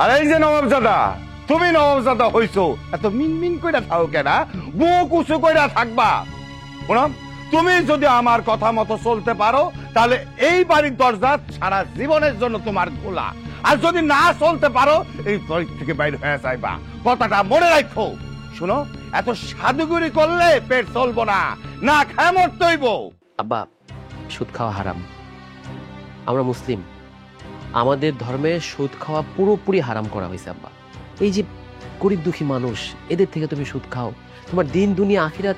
আর এই যে নবাবজাদা, তুমি নবাবজাদা হইছো, এত মিনমিন কইরা থাকো কেনা, বুক উঁচু কইরা থাকবা। শোনো, তুমি যদি আমার কথা মতো চলতে পারো তাহলে এই বাড়ির দরজা সারা জীবনের জন্য তোমার খোলা, আর যদি না চলতে পারো এই বাড়ি থেকে বাইরে হয়ে যাইবা। কথাটা মনে রাখো। শুনো, এত সাধুগুরি করলে পেট চলবো না, না খায় মরতে হইব। আব্বা, সুদ খাওয়া হারাম। আমরা মুসলিম, আমাদের ধর্মে সুদ খাওয়া পুরোপুরি হারাম করা হয়েছে আব্বা। এই যে গরিব দুঃখী মানুষ, এদের থেকে তুমি সুদ খাও, তোমার দিন দুনিয়া আখিরাত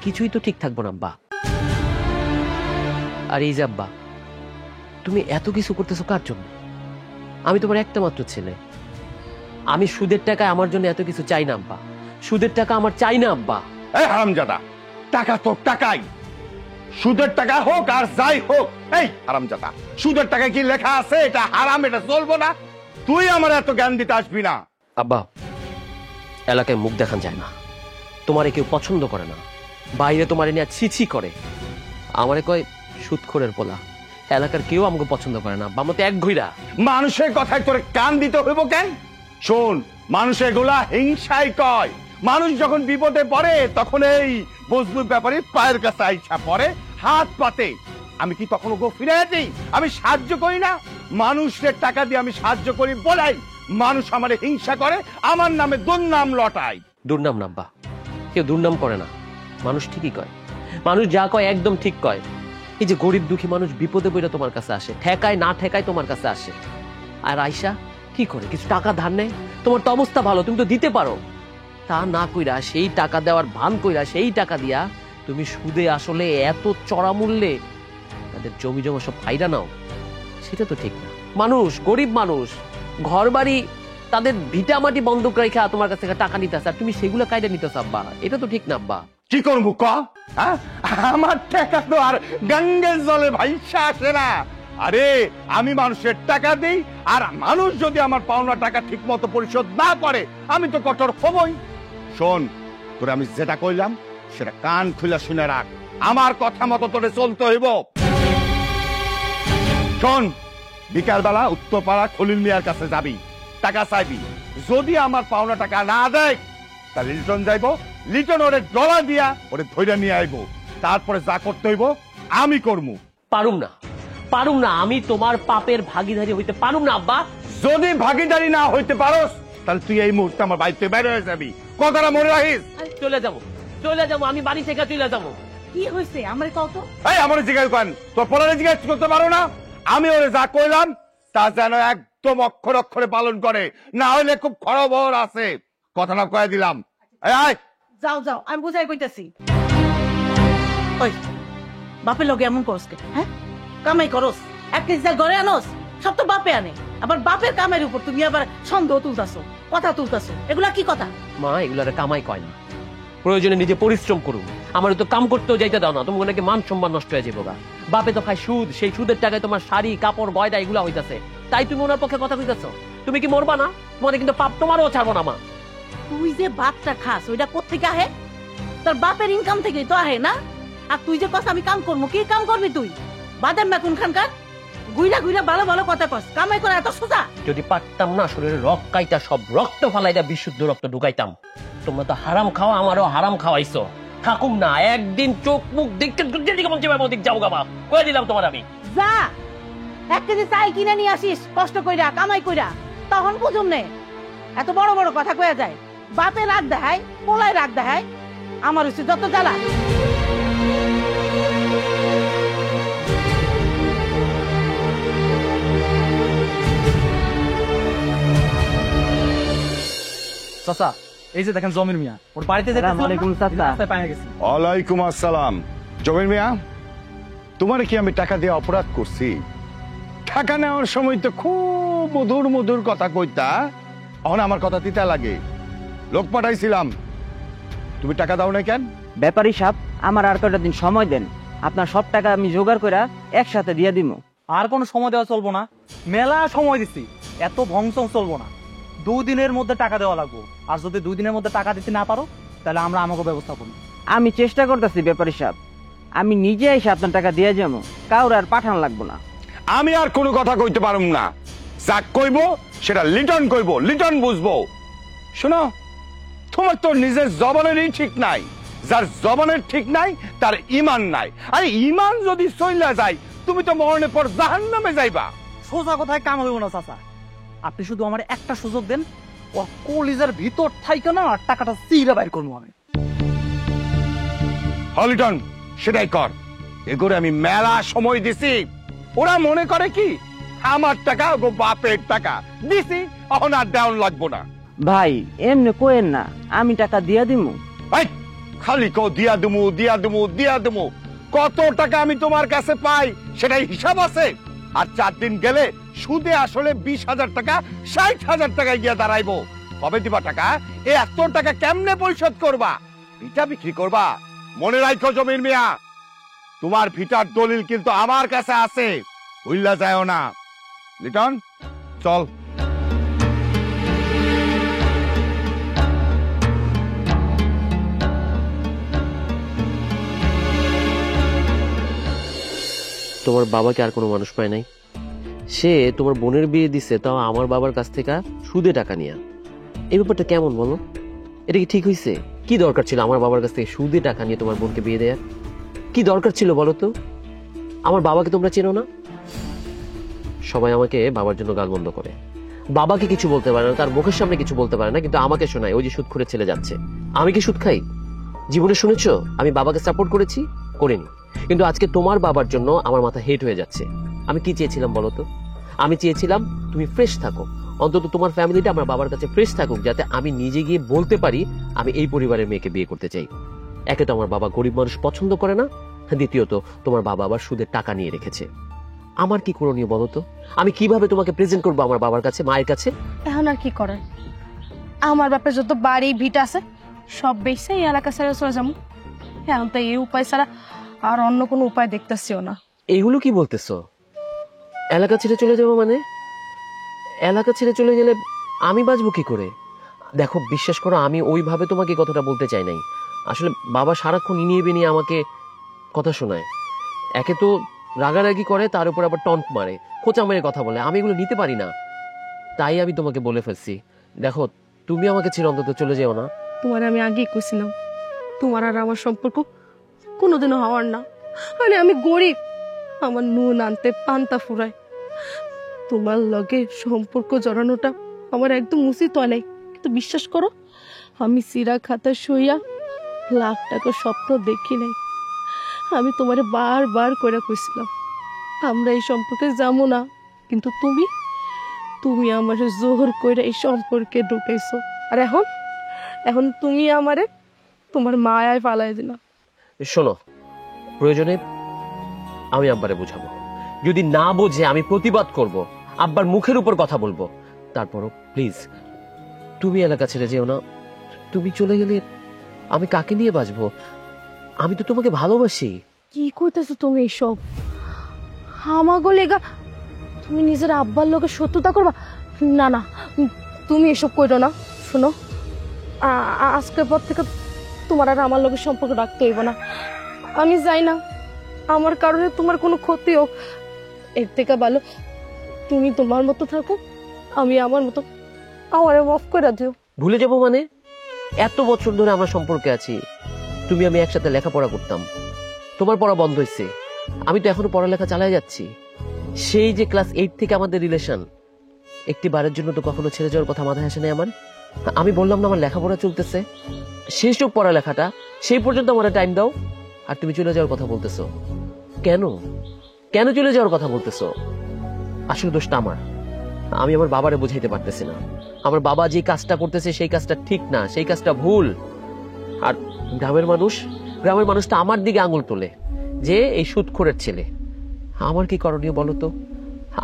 কিছুই তো ঠিক থাকবো না আব্বা। আর এই যে আব্বা, তুমি এত কিছু করতেছো কার জন্য? আমি তোমার একটা মাত্র ছেলে। আমি সুদের টাকায় আমার জন্য এত কিছু চাই না আব্বা, সুদের টাকা আমার চাই না আব্বা। এই হারামজাদা, টাকা তো টাকাই, সুদের টাকা হোক আর যাই হোক। এই হারামজাদা, সুদের টাকায় কি লেখা আছে এটা হারাম, এটা চলবো না? তুই আমার এত জ্ঞান দিতে আসবি না। আব্বা, এলাকায় মুখ দেখান যায় না, তোমারে কেউ পছন্দ করে না, বাইরে তোমারে নিয়ে ছিছি করে, আমারে কয় সুদখোরের পোলা। এলাকার কেউ আমাকে পছন্দ করে না আব্বা, মতো এক ঘুইরা। মানুষের কথায় তোরে কান দিতে হইব কেন? শোন, মানুষ এগুলা হিংসাই কয়। মানুষ যখন বিপদে পড়ে তখন এই মজবুত ব্যাপারে পায়ের কাছে আইসা পড়ে, হাত পাতে। আমি কি তখন ওকে ফিরে দিই? আমি সাহায্য করি না? মানুষের টাকা দিয়ে আমি সাহায্য করি বলাই মানুষ আমারে হিংসা করে, আমার নামে দুর্নাম লটায়। দুর্নাম না আব্বা, কেউ দুর্নাম করে না, মানুষ ঠিকই কয়। মানুষ যা কয় একদম ঠিক কয়। এই যে গরিব দুঃখী মানুষ বিপদে পড়ে তোমার কাছে আসে, ঠেকায় না ঠেকায় তোমার কাছে আসে, আর আয়সা কি করে কিছু টাকা ধার নেয়। তোমার তো অবস্থা ভালো, তুমি তো দিতে পারো, তা না কইরা সেই টাকা দেওয়ার ভান কইরা সেই টাকা দিয়া তুমি সুদে আসলে এত চড়া মূল্যে তাদের জমি জমা সব ফায়দা নাও, সেটা তো ঠিক না। মানুষ, গরিব মানুষ, ঘর বাড়ি, তাদের ভিটা মাটি বন্ধক রেখা তোমার কাছ থেকে টাকা নিতেছে, আর তুমি সেগুলো কায়দা নিতেছ আব্বা, এটা তো ঠিক না আব্বা। কি করবো ক? আমার টাকা তো আর গঙ্গের জলে ভাইসা আসে না। আরে আমি মানুষের টাকা দিই, আর মানুষ যদি আমার পাওনা টাকা ঠিক মতো পরিশোধ না করে আমি তো কঠোর হবই। শোন, তোরে আমি যেটা কইলাম সেটা কান খুলে শুনে রাখ, আমার কথা মতো তোরে চলতে হইব। শোন, বিকালবেলা উত্তরপাড়া খলিল মিয়ার কাছে যাবি, টাকা চাইবি। যদি আমার পাওনা টাকা না দেয় তাহলে লিটন যাইব, লিটন ওরে ডলা দিয়া ওরে ধৈর্য নিয়ে আইব, তারপরে যা করতে হইব আমি করবো। পারুম না, পারুম না, আমি তোমার পাপের ভাগীদারি হইতে পারুম না আব্বা। যদি ভাগিদারি না হইতে পারোস তাহলে তুই এই মুহূর্তে আমার বাড়িতে বের হয়ে যাবি, কথাটা মনে রাখিস। চলে যাবো, চলে যাবো, আমি বাড়ি থেকে চলে যাবো। কি হয়েছে আমার কত? এই আমার জিজ্ঞাসা করেন, তোর পড়ালে জিজ্ঞাসা করতে পারো না? আমি ওরে যা কইলাম তা যেন একদম অক্ষর অক্ষরে পালন করে, না হইলে খুব খবর আছে। কথাটা কয়ে দিলাম। এই যাও যাও, আমি বুঝাই কইতাছি। ওই বাপের লগে এমন করস কে? হ্যাঁ, কামাই করস, এক কেজি চাল ঘরে আনোস, সব তো বাপে আনে, আবার বাপের কামের উপর তুমি আবার সন্দেহ তুলতাছো, কথা তুলতাছো, এগুলা কি কথা? মা, এগুলারে কামাই কয় না, প্রয়োজনে নিজে পরিশ্রম করুন। আমার তো কাম করতেও যাইতে দাও না, তোমার নাকি মান সম্মান নষ্ট হয়ে যাবো। বাপে তো খায় সুদ, সেই সুদের টাকায় তোমার শাড়ি কাপড় গয়দা এগুলা হইতাছে, তাই তুমি ওনার পক্ষে কথা কইতাছো? তুমি কি মরবা না? তোমাদের কিন্তু পাপ তোমারও ছাড়বো না মা। তুই যে ভাতটা খাস ওইটা কোত্থেকে আহে? তোর বাপের ইনকাম থেকেই তো আহে না? আর তুই যে কস আমি কাম করবো, কি কাম করবি তুই? বাদাম না কোনখানকার? গুইরা গুইরা ভালো ভালো কথা কস, কামাই করা এত সোজা? যদি পারতাম না শরীরে রক্ত কাইটা সব রক্ত ফালাইটা বিশুদ্ধ রক্ত ঢুকাইতাম। তোমরা তো হারাম খাওয়া, আমারও হারাম খাওয়াইছো। থাকুম না, একদিন চোখ মুখ দেখতে যাও গাবা, কয়ে দিলাম তোমার আমি। যা, 1 কেজি চাল কিনে নিয়ে আসিস কষ্ট কইরা কামাই কইরা, তখন বুঝুম নে। এত বড় বড় কথা কয়ে যায়, বাপে রাগ দেখায়, পোলায় রাগ দেখায়, আমার হচ্ছে যত জ্বালা। চাচা, এই যে দেখেন জমির মিয়া, ওর বাড়িতে যেতে ওয়ালাইকুম আসসালাম। জমির মিয়া, তোমার কি আমি টাকা দিয়ে অপরাধ করছি? টাকা নেওয়ার সময় তো খুব মধুর মধুর কথা কইতা, এখন আমার কথা তিতা লাগে। লোক পাঠাইছিলাম, তুমি টাকা দাও না কেন? ব্যাপারী সাহেব, আমার আর কয়টা দিন সময় দেন, আপনার সব টাকা আমি জোগাড় করে একসাথে দিয়ে দিব। আর কোনো সময় দেওয়া চলবো না, মেলা সময় দিচ্ছি, এত ভংসং চলবো না। 2 দিনের মধ্যে টাকা দেওয়া লাগবো, আর যদি 2 দিনের মধ্যে টাকা দিতে না পারো তাহলে আমরা আমাকে ব্যবস্থা করবো। আমি চেষ্টা করতেছি ব্যাপারী সাহেব, আমি নিজে এসে আপনার টাকা দিয়ে যাবো, কাউর আর পাঠান লাগবো না। আমি আর কোনো কথা কইতে পারুম না। যা কইব সেটা লিটন কইব, লিটন বুঝবো। শোনো, তোমার তো নিজের জবানেরই ঠিক নাই। যার জবানের ঠিক নাই তার ঈমান নাই। আর ঈমান যদি চইলা যায়, তুমি তো মরণের পর জাহান্নামে যাইবা। সোজা কথায় কাম হইব না চাচা। আপনি শুধু আমার একটা সুযোগ দেন, ও কলিজার ভিতর থাইকে না টাকাটা চিরা বাইর করবো আমি। হলিটন, সেটাই কর। এগুলো আমি মেলা সময় দিছি। ওরা মনে করে কি আমার টাকা গো বাপের টাকা দিছি, এখন আর দেওয়ান লাগবো না। ভাই এমনি কোয়েন না, আমি টাকা দিয়া দিমু। এই, খালি কো দিয়া দুমু দিয়া দুমু দিয়া দুমু। কত টাকা আমি তোমার কাছে পাই সেটাই হিসাব আছে। আর 4 দিন গেলে সুদে আসলে 20,000 টাকা 60,000 টাকায় গিয়ে দাঁড়াইবো। কবে দিবা টাকা? এত টাকা কেমনে পরিশোধ করবা? ভিটা বিক্রি করবা? মনে রাখো জমির মিয়া, তোমার ভিটার দলিল কিন্তু আমার কাছে আছে, ভুল্লা যায়ও না। লিটন, চল। তোমার বাবাকে আর কোনো মানুষ পায় নাই? সে তোমার বোনের বিয়ে দিছে, তাও আমার বাবার কাছ থেকে সুদে টাকা নিয়ে। এই ব্যাপারটা কেমন বলো? এটা কি ঠিক হয়েছে? কি দরকার ছিল আমার বাবার কাছ থেকে সুদে টাকা নিয়ে তোমার বোনকে বিয়ে দেয়ার? কি দরকার ছিল বলো তো? আমার বাবাকে তোমরা চেনো না? সবাই আমাকে বাবার জন্য গালমন্দ করে, বাবাকে কিছু বলতে পারে না, তার মুখের সামনে কিছু বলতে পারে না, কিন্তু আমাকে শোনায় ওই যে সুদখোরের ছেলে যাচ্ছে। আমি কি সুদ খাই? জীবনে শুনেছো আমি বাবাকে সাপোর্ট করেছি? করিনি। কিন্তু আজকে তোমার বাবার জন্য আমার মাথা হেট হয়ে যাচ্ছে। আমি কি চেয়েছিলাম বলো তো? আমি চেয়েছিলাম তুমি ফ্রেশ থাকো, অন্তত তোমার ফ্যামিলিটা আমার বাবার কাছে ফ্রেশ থাকুক, যাতে আমি নিজে গিয়ে বলতে পারি আমি এই পরিবারের মেয়েকে বিয়ে করতে চাই। একে তো আমার বাবা গরিব মানুষ পছন্দ করে না, দ্বিতীয়ত তোমার বাবা আবার সুদের টাকা নিয়ে রেখেছে। আমার কি করণীয় বলো তো? আমি কিভাবে তোমাকে প্রেজেন্ট করবো আমার বাবার কাছে, মায়ের কাছে? এখন আর কি করার? আমার বাপের যত বাড়ি ভিট আছে সব বেশি এই এলাকা ছেড়ে চলে যাবো। এখন তো এই উপায় ছাড়া আর অন্য কোনো উপায় দেখতেছিও না। এইগুলো কি বলতেছো? এলাকা ছেড়ে চলে যাবো মানে? এলাকা ছেড়ে চলে গেলে আমি বাঁচবো কি করে? দেখো, বিশ্বাস করো, আমি ওইভাবে তোমাকে কথাটা বলতে চাই নাই। আসলে বাবা সারাক্ষণ ইনিয়ে বিনিয়ে আমাকে কথা শোনায়। একে তো রাগারাগি করে, তার উপর আবার টন্ট মারে, খোঁচা মেরে কথা বলে। আমি এগুলো নিতে পারি না, তাই আমি তোমাকে বলে ফেলছি। দেখো, তুমি আমাকে ছেড়ে অন্তত চলে যেও না। তোমার আমি আগেই কইছিলাম তোমার আর আমার সম্পর্ক কোনোদিনও হওয়ার না। মানে আমি গরিব, আমার নুন আনতে পান্তা ফুরায়। তোমার লগে সম্পর্ক জড়ানোটা আমার একদম উচিত হয় নাই। কিন্তু বিশ্বাস করো, আমি সিরা খাতা সইয়া লাখ টাকা স্বপ্ন দেখি নাই। আমি তোমারে বারবার করে কইছিলাম আমরা এই সম্পর্কে যাবো না, কিন্তু তুমি আমার জোর করে এই সম্পর্কে ঢুকাইছো। আর এখন তুমি আমারে তোমার মায়ায় পালাই দিলা। শোনো, প্রয়োজনে আমি আব্বারে বুঝাবো, যদি না বোঝে আমি প্রতিবাদ করব, আব্বার মুখের উপর কথা বলবো। তারপরও প্লিজ তুমি এলাকা ছেড়ে যেও না। তুমি চলে গেলে আমি কাকে নিয়ে বাঁচবো? আমি তো তোমাকে ভালোবাসি। কি কইতেছো তুমি এইসব? আমাগো লেগা তুমি নিজের আব্বার লোকে শত্রুতা করবা? না না, তুমি এসব কইরো না। শোনো, আজকের পর থেকে তোমার আর আমার লোকের সম্পর্ক রাখতে হইব না। আমি যাই না আমার কারণে তোমার কোনো ক্ষতি হোক, এর থেকে ভালো তুমি তোমার মতো থাকো, আমি আমার মতো। আমারে মাফ করে দিও। ভুলে যাবো মানে? এত বছর ধরে আমরা সম্পর্কে আছি, তুমি আমি একসাথে লেখাপড়া করতাম। তোমার পড়া বন্ধ হয়েছে, আমি তো এখনো পড়ালেখা চালাই যাচ্ছি। সেই যে ক্লাস 8 থেকে আমাদের রিলেশন, একটি বারের জন্য তো কখনো ছেড়ে যাওয়ার কথা মাথায় আসে নাই আমার। আমি বললাম না আমার লেখাপড়া চলতেছে, শেষ হোক পড়ালেখাটা, সেই পর্যন্ত আমার টাইম দাও। আর তুমি চলে যাওয়ার কথা বলতেছো কেন? কেন চলে যাওয়ার কথা বলতেছো? আসলে দোষটা আমার। আমি আমার বাবারে বুঝাইতে পারতেছি না। আমার বাবা যে কাজটা করতেছে সেই কাজটা ঠিক না, সেই কাজটা ভুল। আর গ্রামের মানুষটা আমার দিকে আঙুল তোলে যে এই সুদখোরের ছেলে। আমার কি করণীয় বলো তো?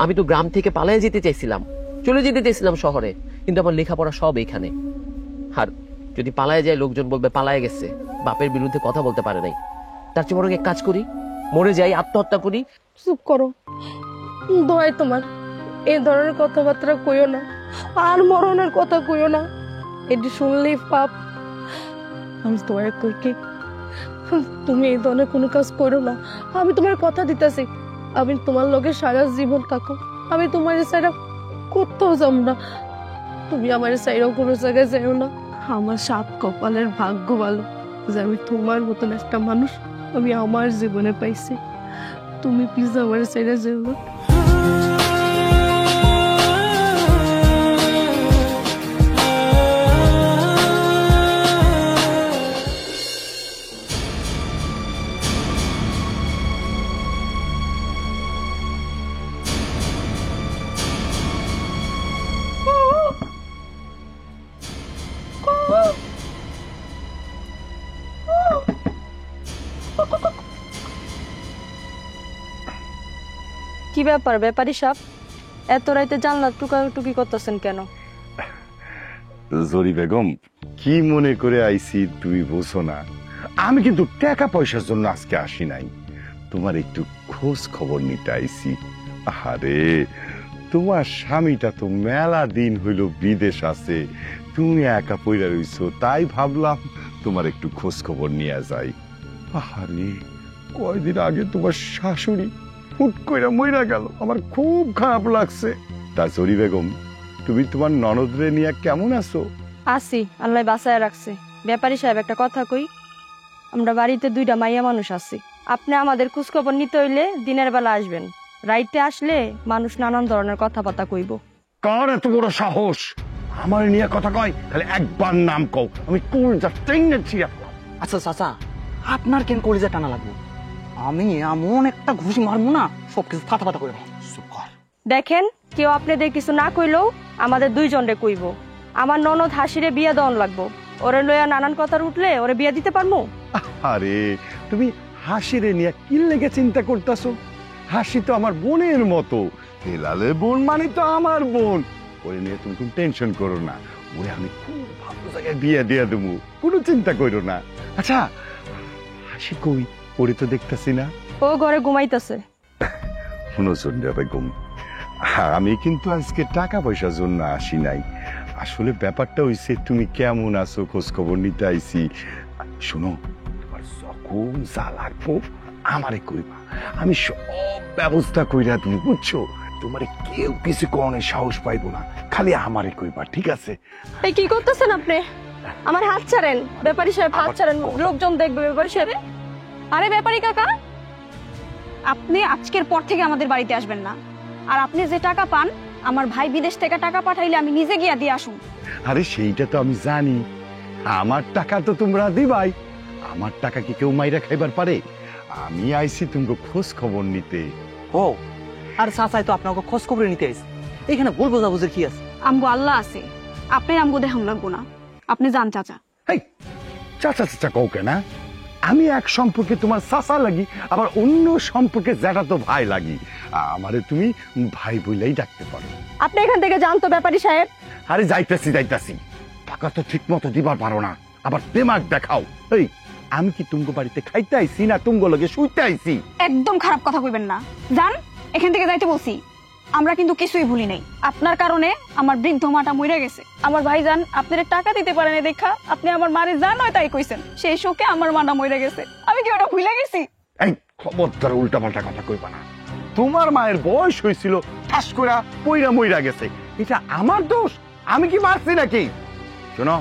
আমি তো গ্রাম থেকে পালায়ে যেতে চাইছিলাম, চলে যেতে চাইছিলাম শহরে, কিন্তু আমার লেখাপড়া সব এখানে। আর যদি পালায়ে যায়, লোকজন বলবে পালায়ে গেছে, বাপের বিরুদ্ধে কথা বলতে পারে নাই। তার চেয়ে বরং এক কাজ করি, মরে যাই, আত্মহত্যা করি। চুপ করো, দয় তোমার এই ধরনের কথাবার্তা কইও না, আর মরণের কথা কইও না, এটি শুনলেই পাপ। আমি দয়া করি কি তুমি এই ধরনের কোনো কাজ করো না। আমি তোমার কথা দিতেছি, আমি তোমার লগে সারা জীবন থাকো, আমি তোমার সাইরা কোথাও যাব না, তুমি আমার সাইরাও কোনো জায়গায় যাও না। আমার সাত কপালের ভাগ্য ভালো যে আমি তোমার মতন একটা মানুষ আমি আমার জীবনে পাইছি। তুমি প্লিজ আমার সাইরা যেও না। কি ব্যাপার ব্যাপারী সাহেব, এত রাইতে জানলা টুকাটুকি করতেছেন কেন? জরি বেগম, কি মনে করে আইছি তুমি বোঝো না, আমি কিন্তু টাকা পয়সার জন্য আজকে আসি নাই, তোমার একটু খোঁজ খবর নিতে আইছি। আরে তোমার স্বামীটা তো মেলা দিন হইল বিদেশ আছে, তুমি একা পইরা রইছো, তাই ভাবলাম তোমার একটু খোঁজ খবর নিয়ে যাই। আরে কয়দিন আগে তোমার শাশুড়ি হুট কইরা মইরা গেল, আমার খুব খারাপ লাগছে। তা জরি বেগম, তুমি তোমার ননদরে নিয়ে কেমন আছো? আসি, আল্লাহ বাঁচায় রাখছে। ব্যাপারী সাহেব একটা কথা কই, আমরা বাড়িতে দুইটা মাইয়া মানুষ আছি, আপনি আমাদের খোঁজখবর নিতে হইলে দিনের বেলা আসবেন, রাইতে আসলে মানুষ নানান ধরনের কথাবার্তা কইব। কার এত বড় সাহস আমার নিয়ে কথা কয়? খালি একবার নাম কও, আমি কোন যা টেনেছি। আচ্ছা চাচা, আপনার কেন কলিজা টানা লাগবে? আমি এমন একটা ঘুষি মারবো না, সবকিছু ফাটা ফাটা করে দেবো। চুপ কর। দেখেন, কেউ আপনাদের কিছু না কইলেও আমাদের দুইজনরে কইব। আমার ননদ হাসিরে বিয়া দেওয়ান লাগবো, ওরে লইয়া নানান কথা উঠলে ওরে বিয়া দিতে পারবো? আরে তুমি হাসিরে নিয়ে কি লেগে চিন্তা করতেছো? হাসি তো আমার বোনের মতো, হেলালের বোন মানে তো আমার বোন, ওরে নিয়ে তুমি কোনো টেনশন করো না, ওরে আমি খুব ভালো জায়গায় বিয়ে দিয়ে দেবো, কোনো চিন্তা করো না। আচ্ছা হাসি কই? ওরে তো দেখতেছি না। ও ঘরে ঘুমাইতেছে। শুনো সন্ধ্যা বেগম, আমি কিন্তু আজকে টাকা পয়সার জন্য আসি নাই, আসলে ব্যাপারটা হইছে তুমি কেমন আছো খোঁজ খবর নিতে আইছি। শোনো, তোমার যখন যা লাগবো আমারে কইবা, আমি সব ব্যবস্থা কইরা তুমি বুঝছো, তোমার কেউ কিছু কনের সাহস পাইবো না, খালি আমারে কইবা, ঠিক আছে? এই কি করতেছেন আপনি? আমার হাত ছাড়েন ব্যাপারী সাহেব, হাত ছাড়েন, লোকজন দেখবে ব্যাপারী সাহেব। আরে ব্যাপারী কাকা, আপনি আজকের পর থেকে আমাদের বাড়িতে আসবেন না, আর আপনি যে টাকা পান, আমার ভাই বিদেশ থেকে টাকা পাঠাইলে আমি নিজে গিয়া দিয়ে আসুন। আরে সেইটা তো আমি জানি, আমার টাকা তো তোমরা দিবাই, আমার টাকা কি কেউ মাইরা খাইবার পারে? আমি আইছি তুমি খোঁজ খবর নিতে। ও, আর চাচাই তো আপনাকে খোঁজ খবর নিতে আইছে, এখানে ভুল বোঝাবুঝির কি আছে? আমগো আল্লাহ আছে, আপনি আমগো দেখান লাগবো না, আপনি যান চাচা। হেই, চাচা চাচা কও কেন? আমি এক সম্পর্কে তোমার চাচা লাগি, আবার অন্য সম্পর্কে জ্যাঠা তো ভাই লাগি, আমারে তুমি ভাই বইলাই ডাকতে পারো। আপনি এখান থেকে যান তো ব্যাপারী সাহেব। আরে যাইতাছি যাইতাছি, টাকা তো ঠিক মতো দিবার পারো না, আবার দিমাগ দেখাও। এই আমি কি তুমগো বাড়িতে খাইতে আইছি না তুমগো লগে শুইতে আইছি? একদম খারাপ কথা কইবেন না, যান এখান থেকে যাইতে বলছি। আমরা কিন্তু কিছুই ভুলি নাই, আপনার কারণে আমার বৃদ্ধ মাটা মরে গেছে। আমার ভাইজান আপনার টাকা দিতে পারেন দেখা আপনি আমার মারে জান হয় তাই কইছেন, সেই শোকে আমার মাটা মরে গেছে। আমি কি ওটা ভুলে গেছি? এই খবরদার উল্টা পাল্টা কথা কইবা না, তোমার মায়ের বয়স হয়েছিল, ঠাস করে পইরা মইরা গেছে, এটা আমার দোষ? আমি কি মারছি নাকি? শোনো,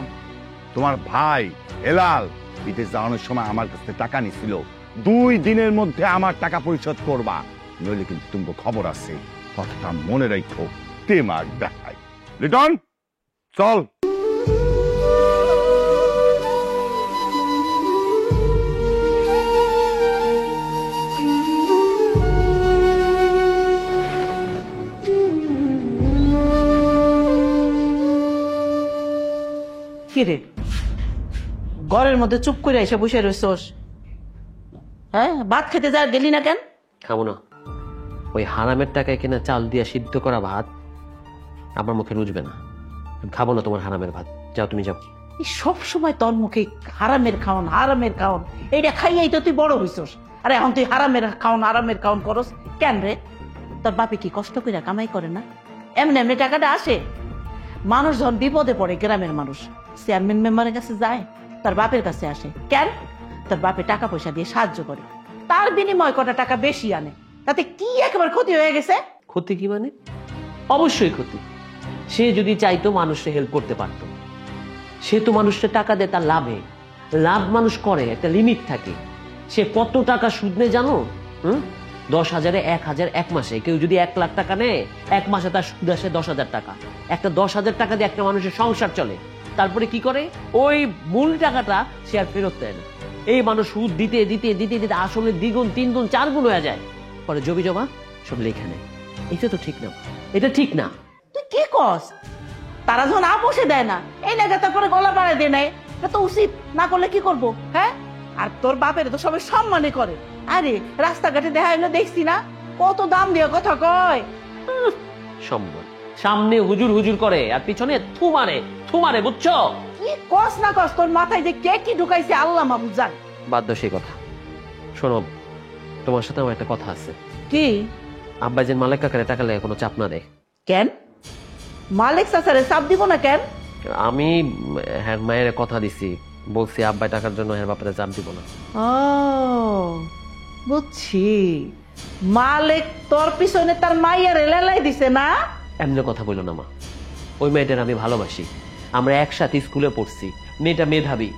তোমার ভাই হেলাল বিদেশ যাওয়ানোর সময় আমার কাছে টাকা নিছিল, 2 দিনের মধ্যে আমার টাকা পরিশোধ করবা, নইলে কিন্তু তুমি খবর আছে, কথাটা মনে রাখো। দিমাগ দেখাই। লিটন চল। কিরে ঘরের মধ্যে চুপ করে এসে বসে রইছস? হ্যাঁ, ভাত খেতে যা গেলি না কেন? খাবো না, ওই হারামের টাকায় কিনা চাল দিয়ে সিদ্ধ করা ভাত আমার মুখে রুজবে না, আমি খাবো না তোমার হারামের ভাত। যাও তুমি যাও। সব সময় তোর মুখে হারামের খাওন হারামের খাওন, এইটা খাইয়াই তো তুই বড় হইছস, আর এখন তুই হারামের খাওন করস কেন রে? তোর বাপে কি কষ্ট করে কামাই করে না? এমনি এমনি টাকাটা আসে? মানুষ যখন বিপদে পড়ে, গ্রামের মানুষ চেয়ারম্যান মেম্বারের কাছে যায়, তার বাপের কাছে আসে কেন? তার বাপে টাকা পয়সা দিয়ে সাহায্য করে, তার বিনিময় কটা টাকা বেশি আনে, তাতে কি একেবারে ক্ষতি হয়ে গেছে? ক্ষতি কি মানে? অবশ্যই ক্ষতি। সে যদি চাইতো মানুষকে হেল্প করতে পারত। সে তো মানুষকে টাকা দেয় তার লাভে। লাভ মানুষ করে, একটা লিমিট থাকে। সে কত টাকা সুদ নেয় জানো? 10,000, 1,000 এক মাসে। কেউ যদি 1 লাখ টাকা নেয়, এক মাসে তার সুদ আসে 10,000 টাকা। একটা 10,000 টাকা দিয়ে একটা মানুষের সংসার চলে। তারপরে কি করে? ওই মূল টাকাটা সে আর ফেরত দেয় না। এই মানুষ সুদ দিতে দিতে দিতে দিতে আসলে 2 গুণ 3 গুণ 4 গুণ হয়ে যায়। পরে জমি জমা সব লেখা নেয়। এটা তো ঠিক না, এটা ঠিক না। তুই কি কস? তারা যখন আপোষে দেয় না, এই লেগে তারপরে গলা বাড়ায় দিয়ে নেয়, এটা তো উচিত না করলে কি করবো? হ্যাঁ, আর তোর বাপের তো সবাই সম্মানই করে। আরে রাস্তাঘাটে দেখা হইলো দেখছি না, কত দাম দিয়ে কথা কয়। সম্মান সামনে হুজুর হুজুর করে আর পিছনে থু মারে, বুঝছো? কি কস না কস, তোর মাথায় যে কে কি ঢুকাইছে আল্লাহ মাহবুব জানে। বাদ দাও সেই কথা। শোনো, তোমার সাথে আমার একটা কথা আছে। কি? আব্বা যেন মালিক কাকারে টাকা লেগে কোনো চাপ না দেয়। কেন? মালিক চাচারে চাপ দিব না কেন? আমি হ্যাঁ মায়ের কথা দিছি, বলছি আব্বাই টাকার জন্য হ্যাঁ বাপারে চাপ দিব না। ও বুঝছি, মালিক তোর পিছনে তার মাইয়ারে লেলাই দিছে না? এমনি কথা বললো না মা। ওই মেয়েটার আমি ভালোবাসি, আমরা একসাথে স্কুলে পড়ছি। মেয়েটা মেধাবী,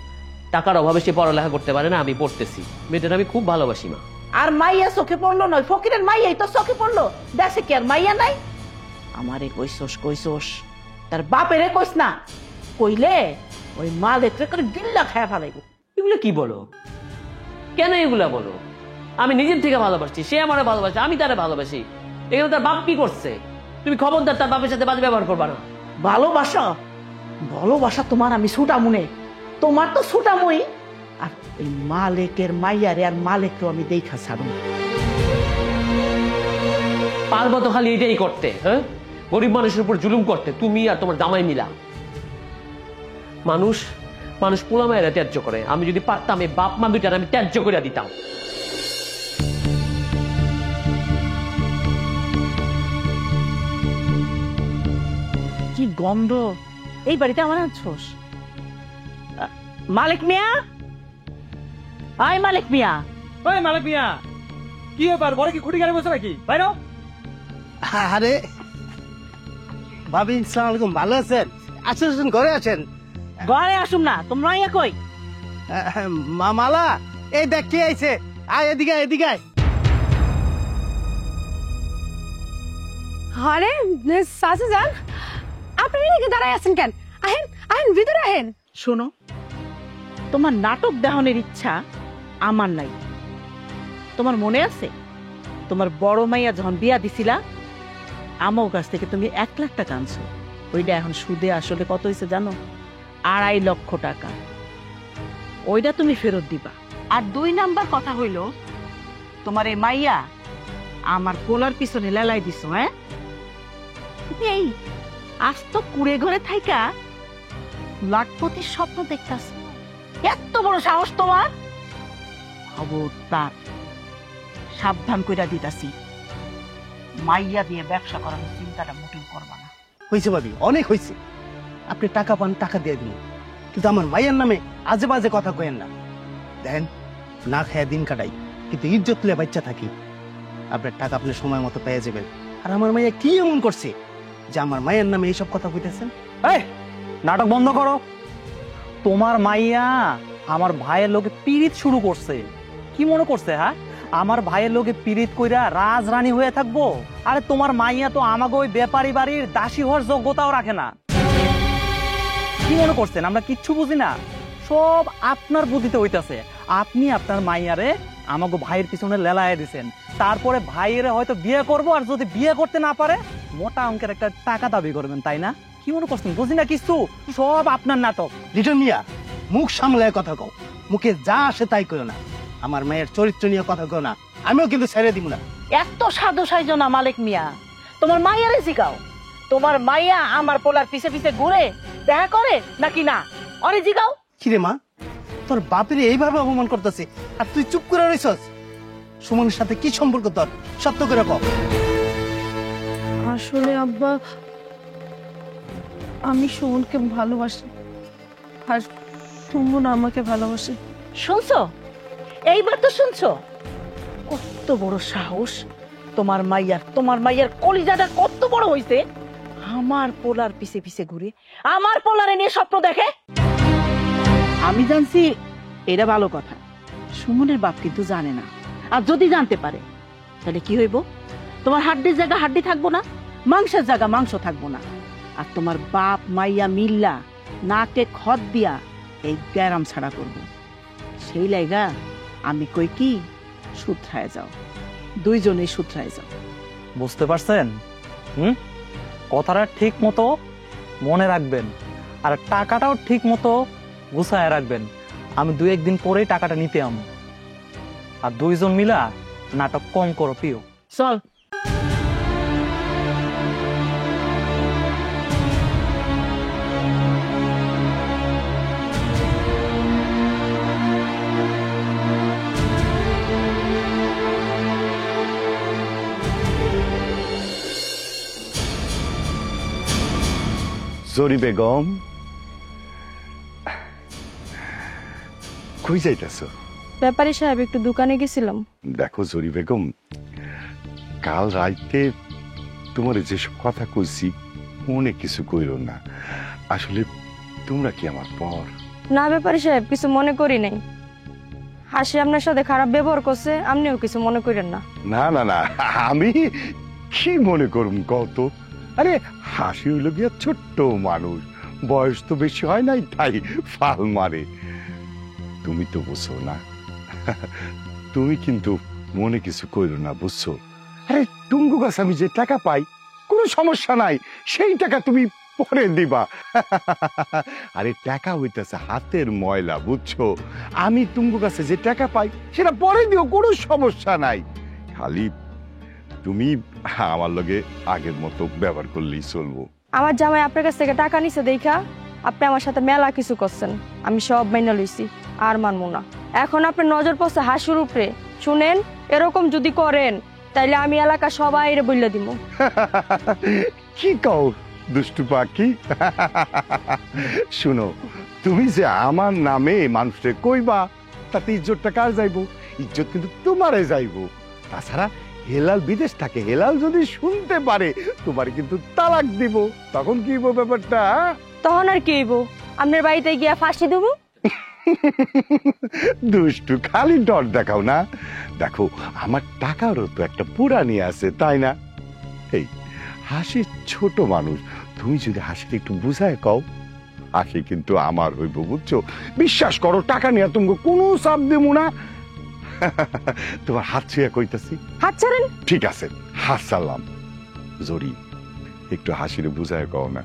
টাকার অভাবে সে পড়ালেখা করতে পারে না, আমি পড়তেছি। মেয়েটার আমি খুব ভালোবাসি মা। আর মাইয়া চোখে পড়লো নয়, ফকিরের মাইয়াই তো চোখে পড়লো। দেশে কি আর মাইয়া নাই? আমারে কইসোস, তার বাপেরে কইস না। কইলে ওই মালিকরে করে গিল্লা খায়া ফেলাইব। এগুলো কি বলো? কেন এগুলা বলো? আমি নিজের থেকে ভালোবাসি, সে আমারে ভালোবাসে, আমি তারে ভালোবাসি। এখানে তার বাপ কি করছে? তুমি খবরদার তার বাপের সাথে বাজে ব্যবহার করবা না। ভালোবাসা তোমার আমি ছুটামুনে, তোমার তো ছুটামুই। আর ওই মালিকের মাইয়ারে আর মালিককেও আমি দেখা ছাড়ব। পারবো তো খালি এটাই করতে, হ্যাঁ? গরিব মানুষের উপর জুলুম করতে, তুমি আর তোমার জামাই মিলা। মানুষ পোলা মায়েরা ত্যায্য করে। আমি যদি পারতাম এই বাপ মা দুইটার আমি ত্যায্য করে দিতাম। কি গন্ধ এই বাড়িতে আমার আনছোস? মালিক মিয়া, আয় মালিক মিয়া। ওই মালিক মিয়া, কি ব্যাপার? ঘরে কি খুঁটি গাড়ি বসে নাকি? বাইরো। আরে ভাবি, আসসালামু আলাইকুম, ভালো আছেন? আসেন, ঘরে আছেন। ঘরে আসুম না, তোমরা ইয়া কই? মালা, এই দেখ কে আইছে। আয় এদিকে, এদিকে আয়। আরে চাচা যান, আপনি এদিকে দাঁড়ায় আছেন কেন? আহেন ভিতরে আহেন। শোনো, তোমার নাটক দেখানোর ইচ্ছা আমার নাই। তোমার মনে আছে তোমার বড় মাইয়া যখন বিয়া দিছিলা, আমার কাছ থেকে তুমি 1 লাখ টাকা আনছো। ওইটা এখন সুদে আসলে কত হয়েছে জানো? 2.5 লক্ষ টাকা। ওইটা তুমি ফেরত দিবা। আর 2 নাম্বার কথা হইল, তোমার এই মাইয়া আমার পোলার পিছনে লেলাই দিছো। হ্যাঁ, তুমি এই আজ তো কুড়ে ঘরে থাইকা লাখপতির স্বপ্ন দেখতাছ। এত বড় সাহস তোমার! খবরদার, সাবধান কইরা দিতাছি, মাইয়া দিয়ে ব্যবসা করার চিন্তাটা মোটেও করবা না। হয়েছে ভাবি, অনেক হয়েছে। আপনি টাকা পান, টাকা দিয়ে দিন, কিন্তু আমার মাইয়ার নামে আজে বাজে কথা কয়েন না। দেখেন, না খেয়ে দিন কাটাই, কিন্তু ইজ্জত তুলে বাচ্চা থাকি। আপনার টাকা আপনি সময় মতো পেয়ে যাবেন। আর আমার মাইয়া কি এমন করছে যে আমার মায়ের নামে এইসব কথা কইতেছেন? এই নাটক বন্ধ করো। তোমার মাইয়া আমার ভাইয়ের লোকে পীড়িত শুরু করছে। কি মনে করছে? হ্যাঁ, আমার ভাইয়ের লোকে পীড়িত কইরা রাজরানী হয়ে থাকবো? আরে তোমার মাইয়া তো আমাকে ওই ব্যাপারী বাড়ির দাসী হওয়ার যোগ্যতাও রাখে না। কি মনে করছেন আমরা কিচ্ছু বুঝি না? সব আপনার বুদ্ধিতে হইতাছে। আপনি আপনার মাইয়ারে আমাকে ভাইয়ের পিছনে লেলায় দিছেন। তারপরে ভাইয়ের হয়তো বিয়ে করব, আর যদি বিয়ে করতে না পারে মোটা অঙ্কের একটা টাকা দাবি করবেন, তাই না? কি মনে করছেন? বুঝি না কিছু, সব আপনার নাটক। লিটন মিয়া, মুখ সামলায় কথা কও, মুখে যা আসে তাই করো না। আমার মায়ের চরিত্র নিয়ে কথা কও না, আমিও কিন্তু ছেড়ে দিব না। এত সাধু সাইজ না মালিক মিয়া, তোমার মাইয়ারে জিগাও। তোমার মাইয়া আমার পোলার পিছে পিছে ঘুরে দেখা করে নাকি না? অরে জিগাও। কিরে মা, তোর বাপের এইভাবে অপমান করতেছে আর তুই চুপ করে রইছস? সুমনের সাথে কি সম্পর্ক তোর? সত্য করে কও। আসলে আব্বা, আমি সুমনকে ভালোবাসি আর সুমন আমাকে ভালোবাসে। শুনছো? এইবার তো শুনছো? কত বড় সাহস! তোমার মাইয়ার কলিজাটা কত বড় হইছে, আমার পোলার পিছে পিছে ঘুরে আমার পোলারে নিয়ে স্বপ্ন দেখে। আমি জানছি এটা ভালো কথা, সুমনের বাপ কিন্তু জানে না। আর যদি জানতে পারে তাহলে কি হইব? তোমার হাড্ডির জায়গা হাড্ডি থাকবো না, মাংসের জায়গা মাংস থাকবো না। আর তোমার বাপ মাইয়া মিল্লা নাকে খত দিয়া এই গ্যারাম ছাড়া করবো। সেই লাইগা আমি কই কি, শুধরায় যাও, দুইজনেই শুধরায় যাও। বুঝতে পারছেন? কথাটা ঠিক মতো মনে রাখবেন, আর টাকাটাও ঠিক মতো গুছায় রাখবেন। আমি 2-1 দিন পরেই টাকাটা নিতে আম। আর দুইজন মিলা নাটক কম করো প্রিয়। চল। জরি বেগম, কই যাইতেছ? ব্যাপারী সাহেব একটু দোকানে গেছিলাম। দেখো জরি বেগম, কাল রাইতে তোমার যেসব কথা কইছি মনে কিছু কইরো না। আসলে তোমরা কি আমার পর? না ব্যাপারী সাহেব, কিছু মনে করি নাই। হাসি আপনার সাথে খারাপ ব্যবহার করছে, আপনিও কিছু মনে করেন না। না না না, আমি কি মনে করুম কত? আরে হাসি হইল গিয়া ছোট্ট মানুষ, বয়স তো বেশি হয় নাই, তাই ফাল মারে। তুমি তো বুঝছো না, তুমি কিন্তু মনে কিছু কইরো না, বুঝছো? আরে টুঙ্গু গাছ আমি যে টাকা পাই কোনো সমস্যা নাই, সেই টাকা তুমি পরে দিবা। আরে টাকা হইতেছে হাতের ময়লা, বুঝছো? আমি টুঙ্গু গাছে যে টাকা পাই সেটা পরে দিও, কোনো সমস্যা নাই। খালি তুমি আমার লগে আগের মতো ব্যবহার করলেই চলবো। আমার জামাই আপনার কাছ থেকে টাকা নিছে দেখা আপনি আমার সাথে মেলা কিছু করছেন, আমি সব মাইনা লইছি, আর মানবো না। এখন আপনার নজর পড়ছে হাসির উপরে। শুনেন, এরকম যদি করেন তাইলে আমি এলাকা সবাই বইলা দিব। কি কও দুষ্টু পাখি? শুনো, তুমি যে আমার নামে মানুষে কইবা তাতে ইজ্জতটা কার যাইবো? ইজ্জত কিন্তু তোমারে যাইবো। তাছাড়া হেলাল বিদেশ থাকে, হেলাল যদি শুনতে পারে তোমার কিন্তু তালাক দিব, তখন কি হইব ব্যাপারটা? তখন আর কি হইব? আপনার বাড়িতে গিয়া ফাঁসি দেবো। দুষ্টু, খালি ডর দেখাও না। দেখো আমার টাকারও তো একটা পুরানি আছে, তাই না? এই হাসি ছোট মানুষ, তুমি যদি হাসিতে একটু বুঝায় কও, হাসি কিন্তু আমার হইব, বুঝছো? বিশ্বাস করো, টাকা নিয়ে তুমি কোনো চাপ দেবো না। তোমার হাত ছুঁয়া কইতাছি, হাত ছাড়েন। ঠিক আছে, হাত ছাড়লাম। জরি, একটু হাসিরে বুঝায় কও না,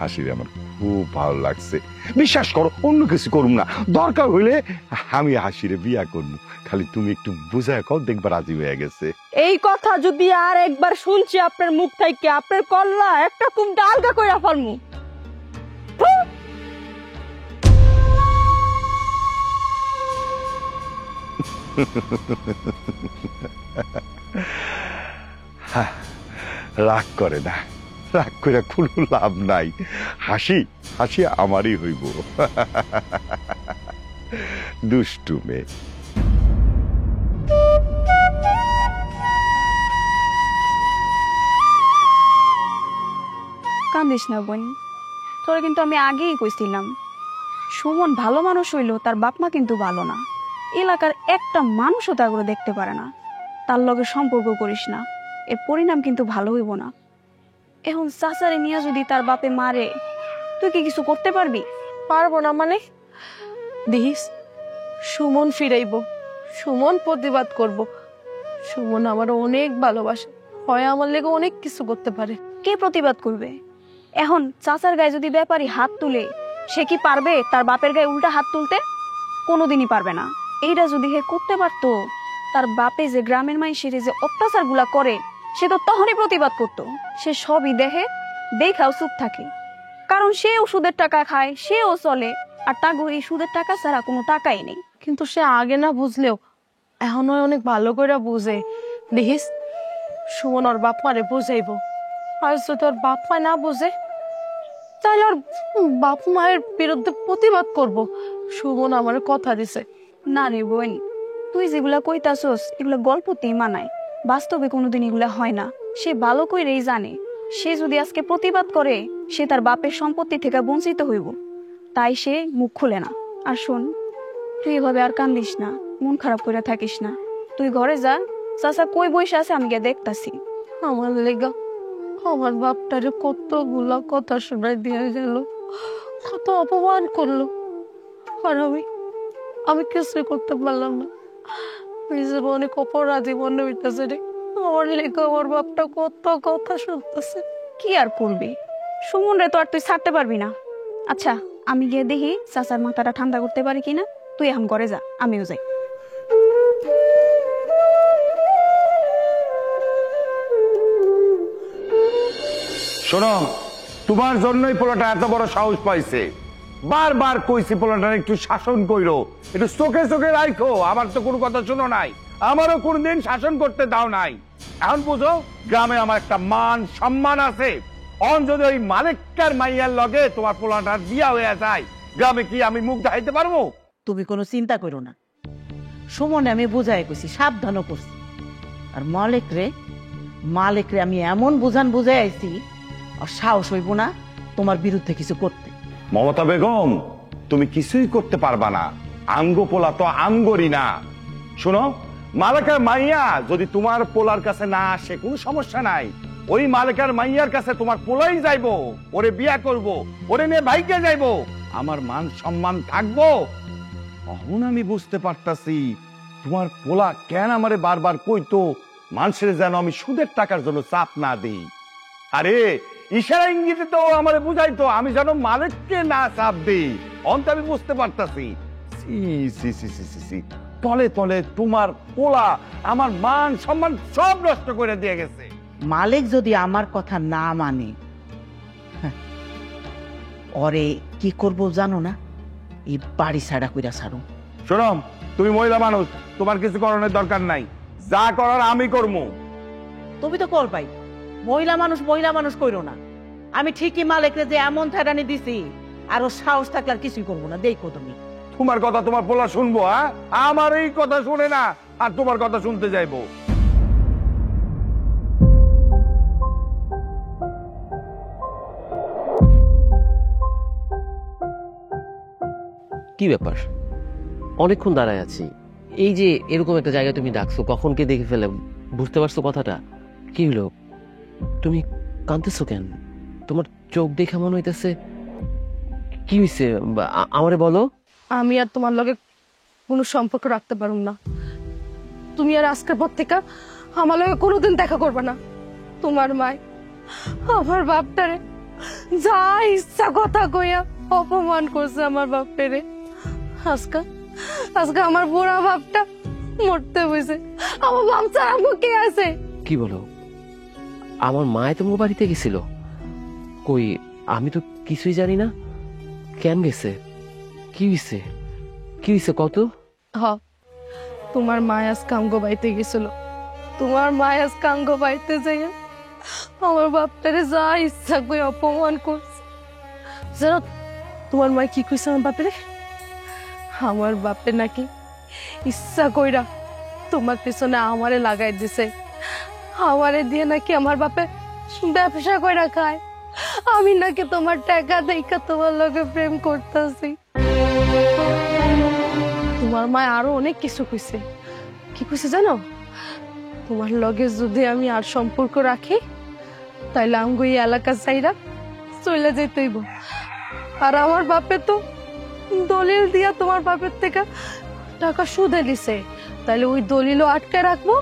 হাসিরে আমার খুব ভালো লাগছে। বিশ্বাস করো, অন্য কিছু করুম না, দরকার হইলে আমি হাসিরে বিয়া করবো। খালি তুমি একটু বুঝায় কও, দেখবা রাজি হয়ে গেছে। এই কথা যদি আর একবার শুনছি আপনার মুখ থেকে, আপনার কল্লা একটা কুমটা আলগা কইরা ফেলমু। রাগ করে না, রাগ করে কোনো লাভ নাই। হাসি হাসি আমারই হইব। দুষ্টু মেয়ে। কান্দিস না বোন, তোরা কিন্তু আমি আগেই কইছিলাম সুমন ভালো মানুষ হইলো, তার বাপ মা কিন্তু ভালো না। এলাকার একটা মানুষও তা করে দেখতে পারে না। তার লগে সম্পর্ক করিস না, এর পরিণাম কিন্তু ভালো হইব না। এখন চাচারে নিয়ে যদি তার বাপে মারে, তুই কি কিছু করতে পারবি? পারবো না মানে? দেখিস, সুমন ফিরাইব, সুমন প্রতিবাদ করব। সুমন আমার অনেক ভালোবাসে, হয় আমার লেগে অনেক কিছু করতে পারে। কে প্রতিবাদ করবে? এখন চাচার গায়ে যদি ব্যাপারী হাত তুলে, সে কি পারবে তার বাপের গায়ে উল্টা হাত তুলতে? কোনোদিনই পারবে না। এইটা যদি হে করতে পারতো, তার বাপে যে গ্রামের মানুষের যে অত্যাচার গুলা করে, সে তো তখনই প্রতিবাদ করতো। সে সবই দেখে, দেখাও চুপ থাকে, কারণ সে ওষুধের টাকা খায়, সেও চলে, আর তাগো এই সুদের টাকা ছাড়া কোনো টাকাই নেই। কিন্তু সে আগে না বুঝলেও এখন অনেক ভালো করে বুঝে। দেখিস, সুমন ওর বাপ মারে বুঝাইব। আর যদি ওর বাপ মা না বুঝে, তাহলে ওর বাপ মায়ের বিরুদ্ধে প্রতিবাদ করব। সুমন আমার কথা দিছে। না রে বোন, তুই যেগুলা কইতাছস এগুলা গল্পতেই মানায়। বাস্তবে কোনোদিন এগুলা হয় না। সে ভালো করেই জানে সে যদি আজকে প্রতিবাদ করে সে তার বাপের সম্পত্তি থেকে বঞ্চিত হইব, তাই সে মুখ খুলে না। আর শোন, তুই এভাবে আর কান্দিস না, মন খারাপ করে থাকিস না। তুই ঘরে যা, চাচা কই বসে আছে আমি গিয়ে দেখতাছি। আমার লেগা আমার বাপটারে কতগুলা কথা শোনাই দিয়ে গেল, কত অপমান করলো, আর আমি কিছুই করতে পারলাম না। নিজের অনেক অপরাধী মনে হইতেছে রে। আমার লেগা আমার বাপটা কত কথা শুনতেছে। কি আর করবি, সুমন রে তো আর তুই ছাড়তে পারবি না। আচ্ছা, আমি গিয়ে দেখি চাচার মাথাটা ঠান্ডা করতে পারি কিনা। তুই এখন ঘরে যা, আমিও যাই। শোনো, তোমার জন্যই পোলাটা এত বড় সাহস পাইছে। বারবার কইছি পোলাটা একটু শাসন কইরো, একটু চোখে চোখে রাখো। আমার তো কোনো কথা শোনো নাই, আমারও কোনদিন শাসন করতে দাও নাই। এখন বুঝো, গ্রামে আমার একটা মান সম্মান আছে। অন যদি ওই মালিককার মাইয়ার লগে তোমার পোলাটার বিয়া হয়ে যায়, গ্রামে কি আমি মুখ দেখাইতে পারবো? তুমি কোনো চিন্তা করো না, সুমনে আমি বুঝাই কইছি, সাবধানও করছি। আর মালিক রে আমি এমন বুঝাই আইছি, আর সাহস হইব না তোমার বিরুদ্ধে কিছু করতে। মমতা বেগম, তুমি কিছুই করতে পারবা না। আঙ্গো পোলা তো আঙ্গরি না। শোনো, মালিকের মাইয়া যদি তোমার পোলার কাছে না আসে কোনো সমস্যা নাই। ওই মালিকের মাইয়ার কাছে তোমার পোলাই যাইবো, ওরে বিয়া করব, ওরে নিয়ে ভাইকে যাইবো। আমার মান সম্মান থাকবো। এখন আমি বুঝতে পারতাছি তোমার পোলা কেন আমারে বারবার কইতো মানুষের যেন আমি সুদের টাকার জন্য চাপ না দিই। আরে ইশারা ইঙ্গিতে তো আমারে বুঝাইতো আমি যেন মালিককে না চাপ দিই। অন্ত আমি বুঝতে পারতাছি। তলে তলে তোমার পোলা আমার মান সম্মান সব নষ্ট করে দিয়ে গেছে। মালিক যদি আমার কথা না মানে, ওরে কি করব জানো না? এই বাড়ি ছাড়া কইরা ছাড়ো। শোনো, তুমি মহিলা মানুষ, তোমার কিছু করানোর দরকার নাই। যা করার আমি করবো। তুমি তো করবাই। মহিলা মানুষ কইরো না। আমি ঠিকই মালিকরে যে এমন থারানি দিছি, আরো সাহস থাকলে আর কিছুই করবো না। দেখো তুমি, তোমার কথা তোমার পোলা শুনবো? হ্যাঁ, আমার এই কথা শুনে না আর তোমার কথা শুনতে যাইবো? কি ব্যাপার? অনেকক্ষণ দাঁড়ায় আছি। এই যে এরকম একটা জায়গায় তুমি ডাকছো, কখন কে দেখে ফেলে, বুঝতে পারছো কথাটা? কি হলো, তুমি কাঁদতেছো কেন? তোমার চোখ দেখে মনে হইতেছে কি হয়েছে, আমারে বলো। আমি আর তোমার লগে কোনো সম্পর্ক রাখতে পারুম না। তুমি আর আজকের পর থেকে আমার লগে কোনোদিন দেখা করবে না। তোমার মায় আমার বাপটারে যা ইচ্ছা কথা কইয়া অপমান করছে আমার বাপটারে। আজকে আমার বুড়া বাপটা মরতে বসে, আমার বাপ ছাড়া আমার কে আছে? কি বলো, আমার মায় তোমার বাড়িতে গেছিল? কই, আমি তো কিছুই জানি না। কেন গেছে? কি হয়েছে কত? তোমার মায়াস কাঙ্গ বাইতে গেছিল। তোমার মায়াস কাঙ্গ বাইতে যাইয়া আমার বাপটারে যা ইচ্ছা কই অপমান করছে। জানো তোমার মা কি কইছে আমার বাপেরে? আমার বাপে নাকি ইচ্ছা কইরা তোমার পেছনে আমারে লাগাই দিছে। আমারে দিয়ে নাকি আমার বাপে ব্যবসা কইরা খায়। আমি নাকি তোমার টাকা দেখা তোমার লগে প্রেম করতেছি। তোমার মা আরো অনেক কিছু কইছে। কি কইছে জানো? তোমার লগে যদি আমি আর সম্পর্ক রাখি তাইলে আমগো এই এলাকা চাইরা চলে যেতেইব। আর আমার বাপে তো দলিল দিয়া তোমার বাপের থেকে টাকা সুদে দিছে, তাইলে ওই দলিলও আটকে রাখবো,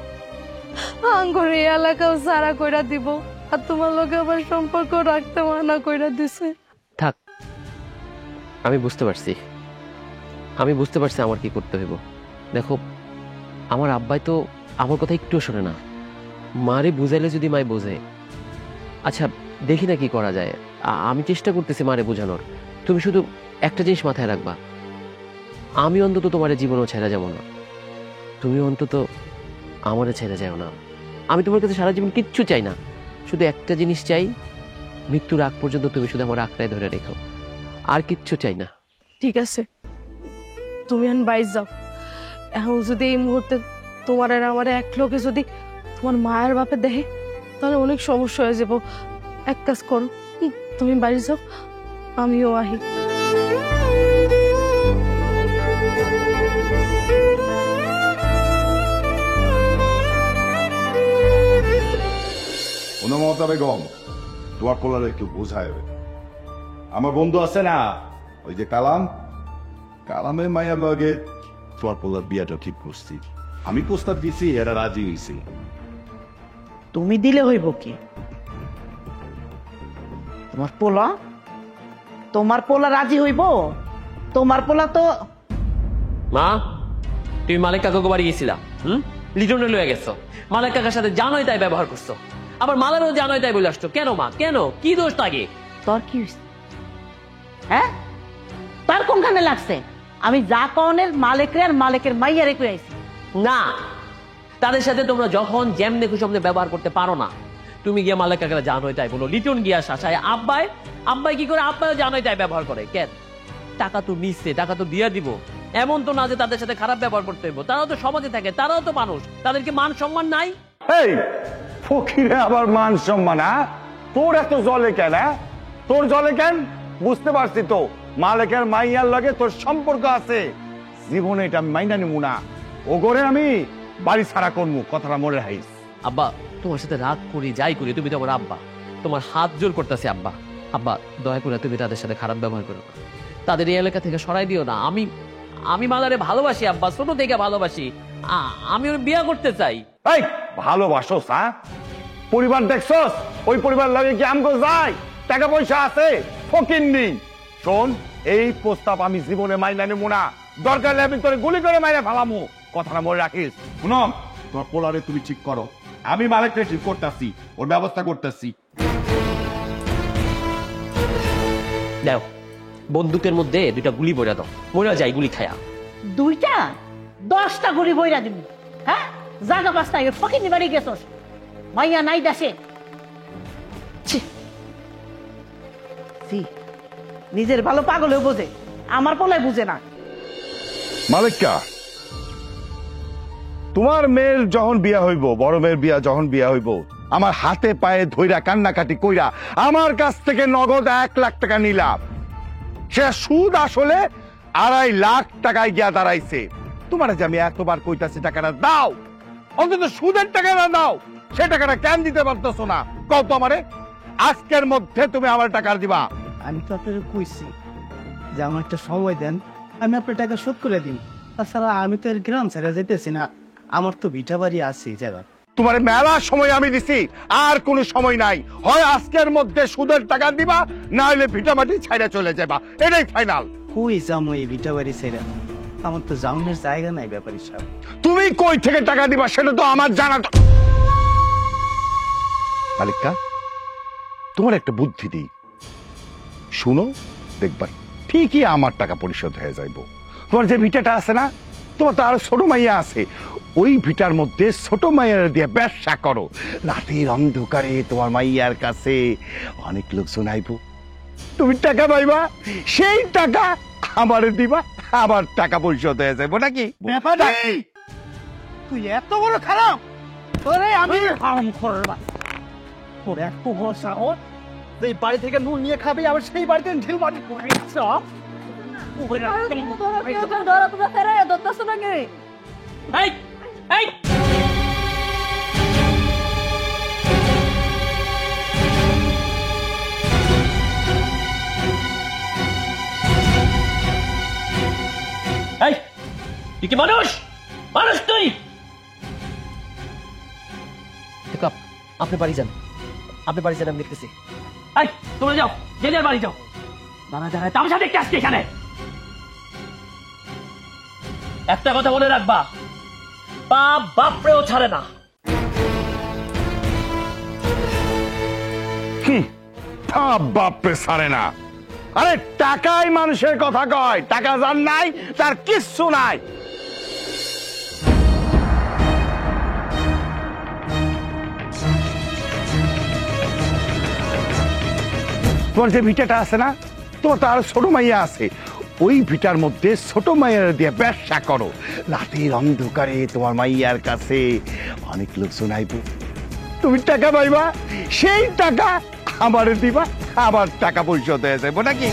আঙ্গুর এই এলাকাও সারা কইরা দিব। আর তোমার লগে আবার সম্পর্ক রাখতে মানা কইরা দিছে। থাক, আমি বুঝতে পারছি আমার কি করতে হইব। দেখো, আমার আব্বাই তো আমার কথা একটু শোনে না। মারে বুঝাইলে যদি মায় বোঝে। আচ্ছা, দেখি না কি করা যায়। আমি চেষ্টা করতেছি মারে বোঝানোর। তুমি শুধু একটা জিনিস মাথায় রাখবা, আমি অন্তত তোমার জীবনও ছেড়ে যাব না, তুমি অন্তত আমারে ছেড়ে যাও না। আমি তোমার কাছে সারা জীবন কিচ্ছু চাই না, শুধু একটা জিনিস চাই, মৃত্যুর আগ পর্যন্ত তুমি শুধু আমার আঁকড়ায় ধরে রেখো, আর কিচ্ছু চাই না। ঠিক আছে, তুমি এখন বাইরে যাও। এখন যদি এই মুহূর্তে তোমার আর আমার এক লোকে যদি তোমার মায়ের বাপে দেখে তাহলে অনেক সমস্যা হয়ে যাব। এক কাজ করো, তুমি বাড়ি যাও, আমিও আহি। মমতা বেগম, তোমার পোলারে একটু বোঝায়। আমার বন্ধু আছে না ওই যে কালামের মায়ের লগে তোমার পোলার বিয়াটা ঠিক করছি। আমি প্রস্তাব দিছি, এরা রাজি হয়েছি। তুমি দিলে হইব কি? তোমার পোলা রাজি হইব? তোমার পোলা তো মা, তুমি মালিক কাকাকে বাড়ি গেছিলা, লিটনে লয়ে গেছো, মালিক কাকার সাথে জানোই তাই ব্যবহার করছো, আবার মালারও জানোই তাই বলে আসছো। কেন মা, কেন? কি দোষ লাগে? তোর কি হইছে? হ্যাঁ, তার কোনখানে লাগছে? আমি যা কনের মালিকের আর মালিকের মাইয়ারে কই আইছি। না, তাদের সাথে তোমরা যখন যেমনে খুশি অমনে ব্যবহার করতে পারো না। তুমি গিয়ে মালিক কাকারা জানোই তাই বলো, লিটন গিয়া শাসায় আব্বাই কি করে? আব্বাইও জানোই তাই ব্যবহার করে। কেন? টাকা তো নিচ্ছে, টাকা তো দিয়া দিব। এমন তো না যে তাদের সাথে খারাপ ব্যবহার করতে হইব। তারাও তো সমাজে থাকে, তারাও তো মানুষ, তাদেরকে মান সম্মান নাই? এই ফকিরে আবার মান সম্মান? তোর এত জলে কেন? তোর জলে কেন বুঝতে পারছি তো। মালিকের মাইয়ার লগে তোর সম্পর্ক আছে, জীবনে এটা আমি মাইনা নিব না। ও করে আমি বাড়ি ছাড়া করবো, কথাটা মনে রাখিস। আব্বা, তোমার সাথে রাগ করি যাই করি, তুমি তো আমার আব্বা, তোমার হাত জোর করতেছি আব্বা। আব্বা, দয়া করে তুমি তাদের সাথে খারাপ ব্যবহার করো না, তাদের এই এলাকা থেকে সরাই দিও না। আমি মালারে ভালোবাসি আব্বা, ছোট থেকে ভালোবাসি। আমি ওর বিয়ে করতে চাই। এই ভালোবাসোস? পরিবার দেখছস? ওই পরিবার লাগে কি আমগো যায়? টাকা পয়সা আছে, ফকির নেই। শোন, এই প্রস্তাব আমি জীবনে মাইনা নেব না। দরকার হলে আমি তোরে গুলি করে মাইরা ফেলামু, কথাটা মনে রাখিস। শুনো, তোর পোলারে তুমি ঠিক করো, আমি মালিককে ঠিক করতেছি, ওর ব্যবস্থা করতেছি। দাও, বন্দুকের মধ্যে 2টা গুলি বইরা দাও, মরে যায় গুলি খায়া। 2টা 10টা গুলি বইরা দিব? হ্যাঁ, জাগা বাস্তা ফকিনি বাড়ি গেছস, মাইয়া নাই দাসে। নিজের ভালো পাগলেও বোঝে, আমার পোলায় বুঝে না। মালিকা, তোমার মেয়ের যখন বিয়া হইব, বড় মেয়ের বিয়া যখন বিয়া হইব, আমার হাতে পায়ে ধইরা কান্নাকাটি কইরা আমার কাছ থেকে নগদ 1 লাখ টাকা নিলাম। সে সুদ আসলে 2.5 লাখ টাকায় গিয়া দাঁড়াইছে। তোমার যে আমি এতবার কইতাছি টাকাটা দাও, অন্তত সুদের টাকাটা দাও, সে টাকাটা কেন দিতে পারতেছো না? কও তো আমারে, আজকের মধ্যে তুমি আমার টাকা দিবা। আমি তো আপনাকে কইছি যে আমার একটা সময় দেন, আমি আপনার টাকা শোধ করে দিন। তাছাড়া আমি তো এর গ্রাম ছেড়ে যেতেছি না, আমার তো ভিটা বাড়ি আছে জায়গা। তোমার মেলা সময় আমি দিছি, আর কোনো সময় নাই। হয় আজকের মধ্যে সুদের টাকা দিবা, না হলে ভিটামাটি ছাইড়া চলে যাবা, এটাই ফাইনাল। কই যাবো এই ভিটা বাড়ি ছেড়ে? আমার তো যাওয়ার জায়গা নাই ব্যাপারী সাহেব। তুমি কই থেকে টাকা দিবা সেটা তো আমার জানা। মালিকা, তোমার একটা বুদ্ধি দিই, শুনো, দেখবা ঠিকই আমার টাকা পরিশোধ হয়ে যাইব। তোমার যে ভিটাটা আছে না, তোমার তো আরো ছোট মাইয়া আছে, ওই ভিটার মধ্যে ছোট মাইয়ার দিয়ে ব্যবসা করো। রাতের অন্ধকারে তোমার মাইয়ার কাছে অনেক লোকজন আইব, তুমি টাকা পাইবা, সেই টাকা আমারে দিবা, আবার টাকা পরিশোধ হয়ে যাইব। নাকি তুই এত বড় খারাপ? তোরে আমি হারাম করবা, তোর এত বড় সাহস, এই বাড়ি থেকে নুন নিয়ে খাবি, আবার সেই বাড়িতে ঢিল মাটি করে দিচ্ছ। এই এই এই, তুই কি মানুষ? মানুষ তুই? দেখো, আপনি বাড়ি যান, আপনি বাড়ি যান, আমি দেখতেছি। এই, তোমরা যাও, জেলের বাড়ি যাও। দাঁড়ায় তামাশা দেখতে আসছি এখানে। একটা কথা মনে রাখবা, বাপ বাপরেও ছাড়ে না। বাপরে ছাড়ে না? আরে টাকাই মানুষের কথা কয়, টাকা যার নাই তার কিচ্ছু নাই। তোমার যে ভিটাটা আছে না, তোমার তো আরো ছোট মাইয়া আছে, ওই ভিটার মধ্যে ছোট মাইয়ার দিয়ে ব্যবসা করো, রাতের অন্ধকারে তোমার মাইয়ার কাছে অনেক লোক শোনাইব, তুমি টাকা পাইবা, সেই টাকা আমারে দিবা, আবার টাকা পরিশোধ হয়ে যাবো নাকি?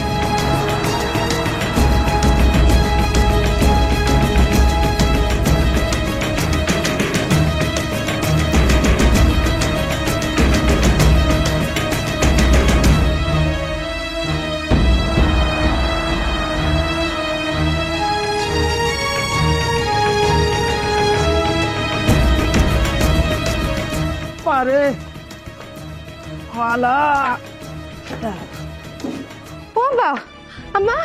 পারে খালা বাবা আম্মা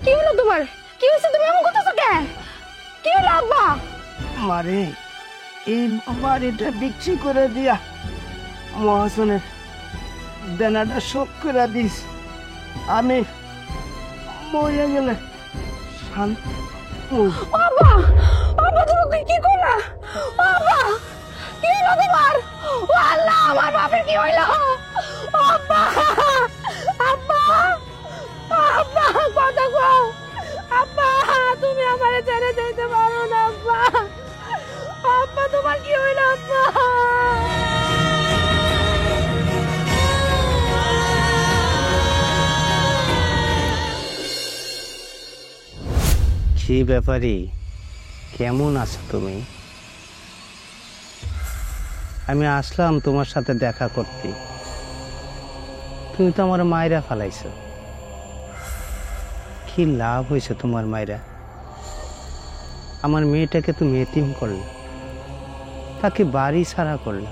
কি হলো তোমার? কি হয়েছে? তুমি এমন করতেছো কেন? কি হলো আব্বা? মারে এই বাড়িটা বিক্রি করে দিয়া মহাজনের দেনাটা শোধ করে দিস, আমি মরে গেলে শান্ত। বাবা বাবা তুমি কি করলা? বাবা কি হলো তোমার? ও আল্লাহ, আমার বাপের কি হইলো? আব্বা আব্বা আব্বা কথা কও। আব্বা তুমি আমারে ছেড়ে যেতে পারো না আব্বা। আব্বা তোমার কি হইলো আব্বা? কি ব্যাপারে, কেমন আছো তুমি? আমি আসলাম তোমার সাথে দেখা করতে, তুমি তো আমার মায়েরা ফালাইছো। কি লাভ হয়েছে তোমার মায়েরা? আমার মেয়েটাকে তুমি এতিম করলে, তাকে বাড়ি ছাড়া করলে।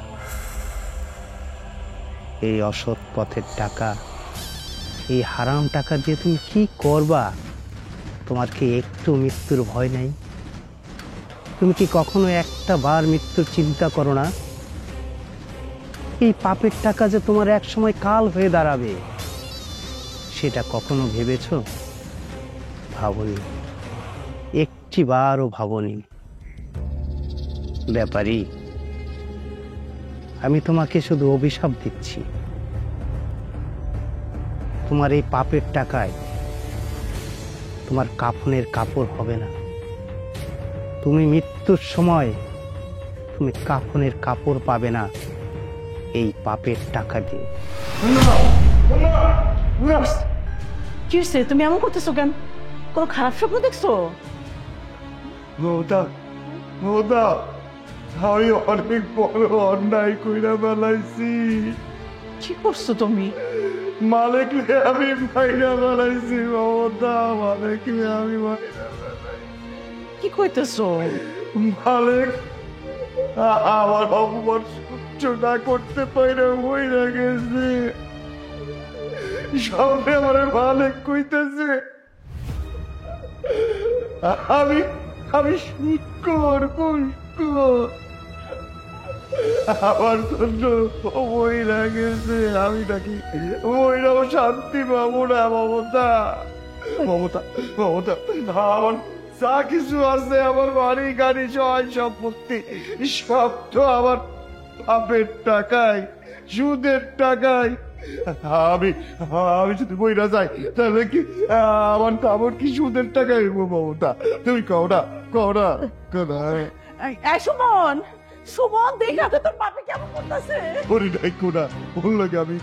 এই অসৎ পথের টাকা, এই হারাম টাকা দিয়ে তুমি কি করবা? তোমার কি একটু মৃত্যুর ভয় নাই? তুমি কি কখনো একটা বার মৃত্যুর চিন্তা করো না? এই পাপের টাকা যে তোমার এক সময় কাল হয়ে দাঁড়াবে, সেটা কখনো ভেবেছো? ভাবনি, একটি বারও ভাবনি। ব্যাপারী, আমি তোমাকে শুধু অভিশাপ দিচ্ছি। তোমার এই পাপের টাকায় তোমার কাফনের কাপড় হবে না। তুমি মৃত্যুর সময় তুমি কাফনের কাপড় পাবে না এই পাপের টাকা দিয়ে। কি হয়েছে? তুমি এমন করতেছো কেন? কোনো খারাপ স্বপ্ন দেখছো? মমতা, মমতা, আমি অনেক বড় অন্যায় কইরা বেলাইছি। কি করছো তুমি? মালিক আমি মাইরা বেলাইছি মমতা, মালিক আমি কি কইতেছো? মালিক আমার অপমান সহ্য না করতে পারে মইরা গেছে। সামনে আমার মালিক কইতেছে আমি আমি শুকর আমার জন্য মইরা গেছে। আমি নাকি মইরাও শান্তি পাবো না মমতা, মমতা, মমতা। আমার যা কিছু আছে, আমার বাড়ি গাড়ি সহায় সম্পত্তি, সব তো আমার বাপের টাকায়, সুদের টাকায়। আমি আমি যদি বইরা যাই তাহলে কি আমার কাপড় কি সুদের টাকায় মমতা? তুমি কও না, কও না, কও না। এই সুমন, সুমন দেখা তো তোর বাপে কেমন করতেছে। ওরে নাই কোনা, ওর লাগে আমি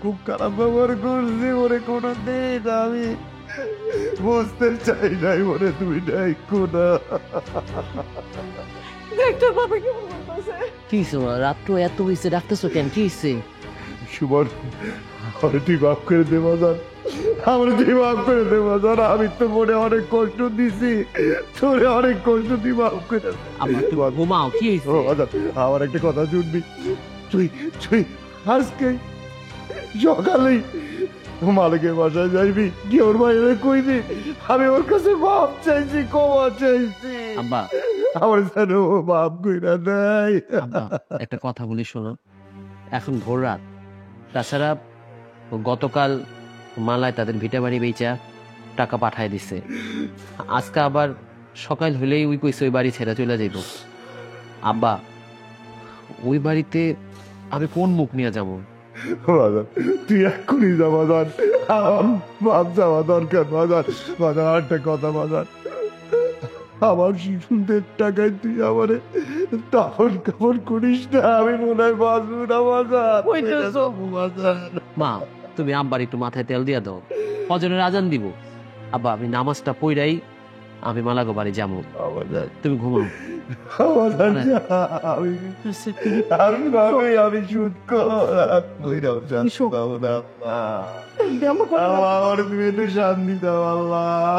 খুব খারাপ ব্যবহার করছি। ওরে কোনো দিন আমি বুঝতে চাই নাই, ওরে তুমি নাই কোনা। দেখ তোর বাপে কেমন করতেছে। কি হয়েছে মা? রাত তো এত হয়েছে, ডাকতেছো কেন? কি হয়েছে? সুমন, আমার তুই মাফ করে দে বাজার, আমার তুই মাফ করে দে বাজার। আমি তো মনে অনেক কষ্ট দিছি, তোরে অনেক কষ্ট দিই, মাফ করে দে। আমার তো ঘুমাও। কি হয়েছে? ও বাজার, আমার একটা কথা শুনবি? তুই তুই আজকে সকালেই মালিকের বাসায় যাইবি, কি ওর বাইরে কইবি আমি ওর কাছে মাপ চাইছি, ক্ষমা চাইছি। আব্বা, আমার যেন ও মাপ কইরা দেয়। আব্বা, একটা কথা বলি শোনো। এখন ভোর রাত, তাছাড়া গতকাল মালায় তাদের ভিটা বাড়ি বেচা টাকা পাঠায় দিছে। আজকে আবার সকাল হলেই ওই কইছে ওই বাড়ি ছেড়ে চলে যাইব। আব্বা, ওই বাড়িতে আমি কোন মুখ নিয়ে যাব? বাজার তুই এক্ষুনি যা বাজার, আমার বাপ যাওয়া দরকার বাজার। বাজার একটা কথা বাজার, আমার শিশুদের টাকায় তুই আমারে তখন কাপড় করিস না, আমি মনে হয় বাঁচবো না বাজার। বাজার মা তুমি আব্বার একটু মাথায় তেল দিয়া দাও, ফজরের আজান দিব। আব্বা আমি নামাজটা পড়াই আমি মালাগো বাড়ি যাবো, বাজার তুমি ঘুমাও। বাজার যা, আমি শুট আমার তুমি একটু শান্তি দাও আল্লাহ।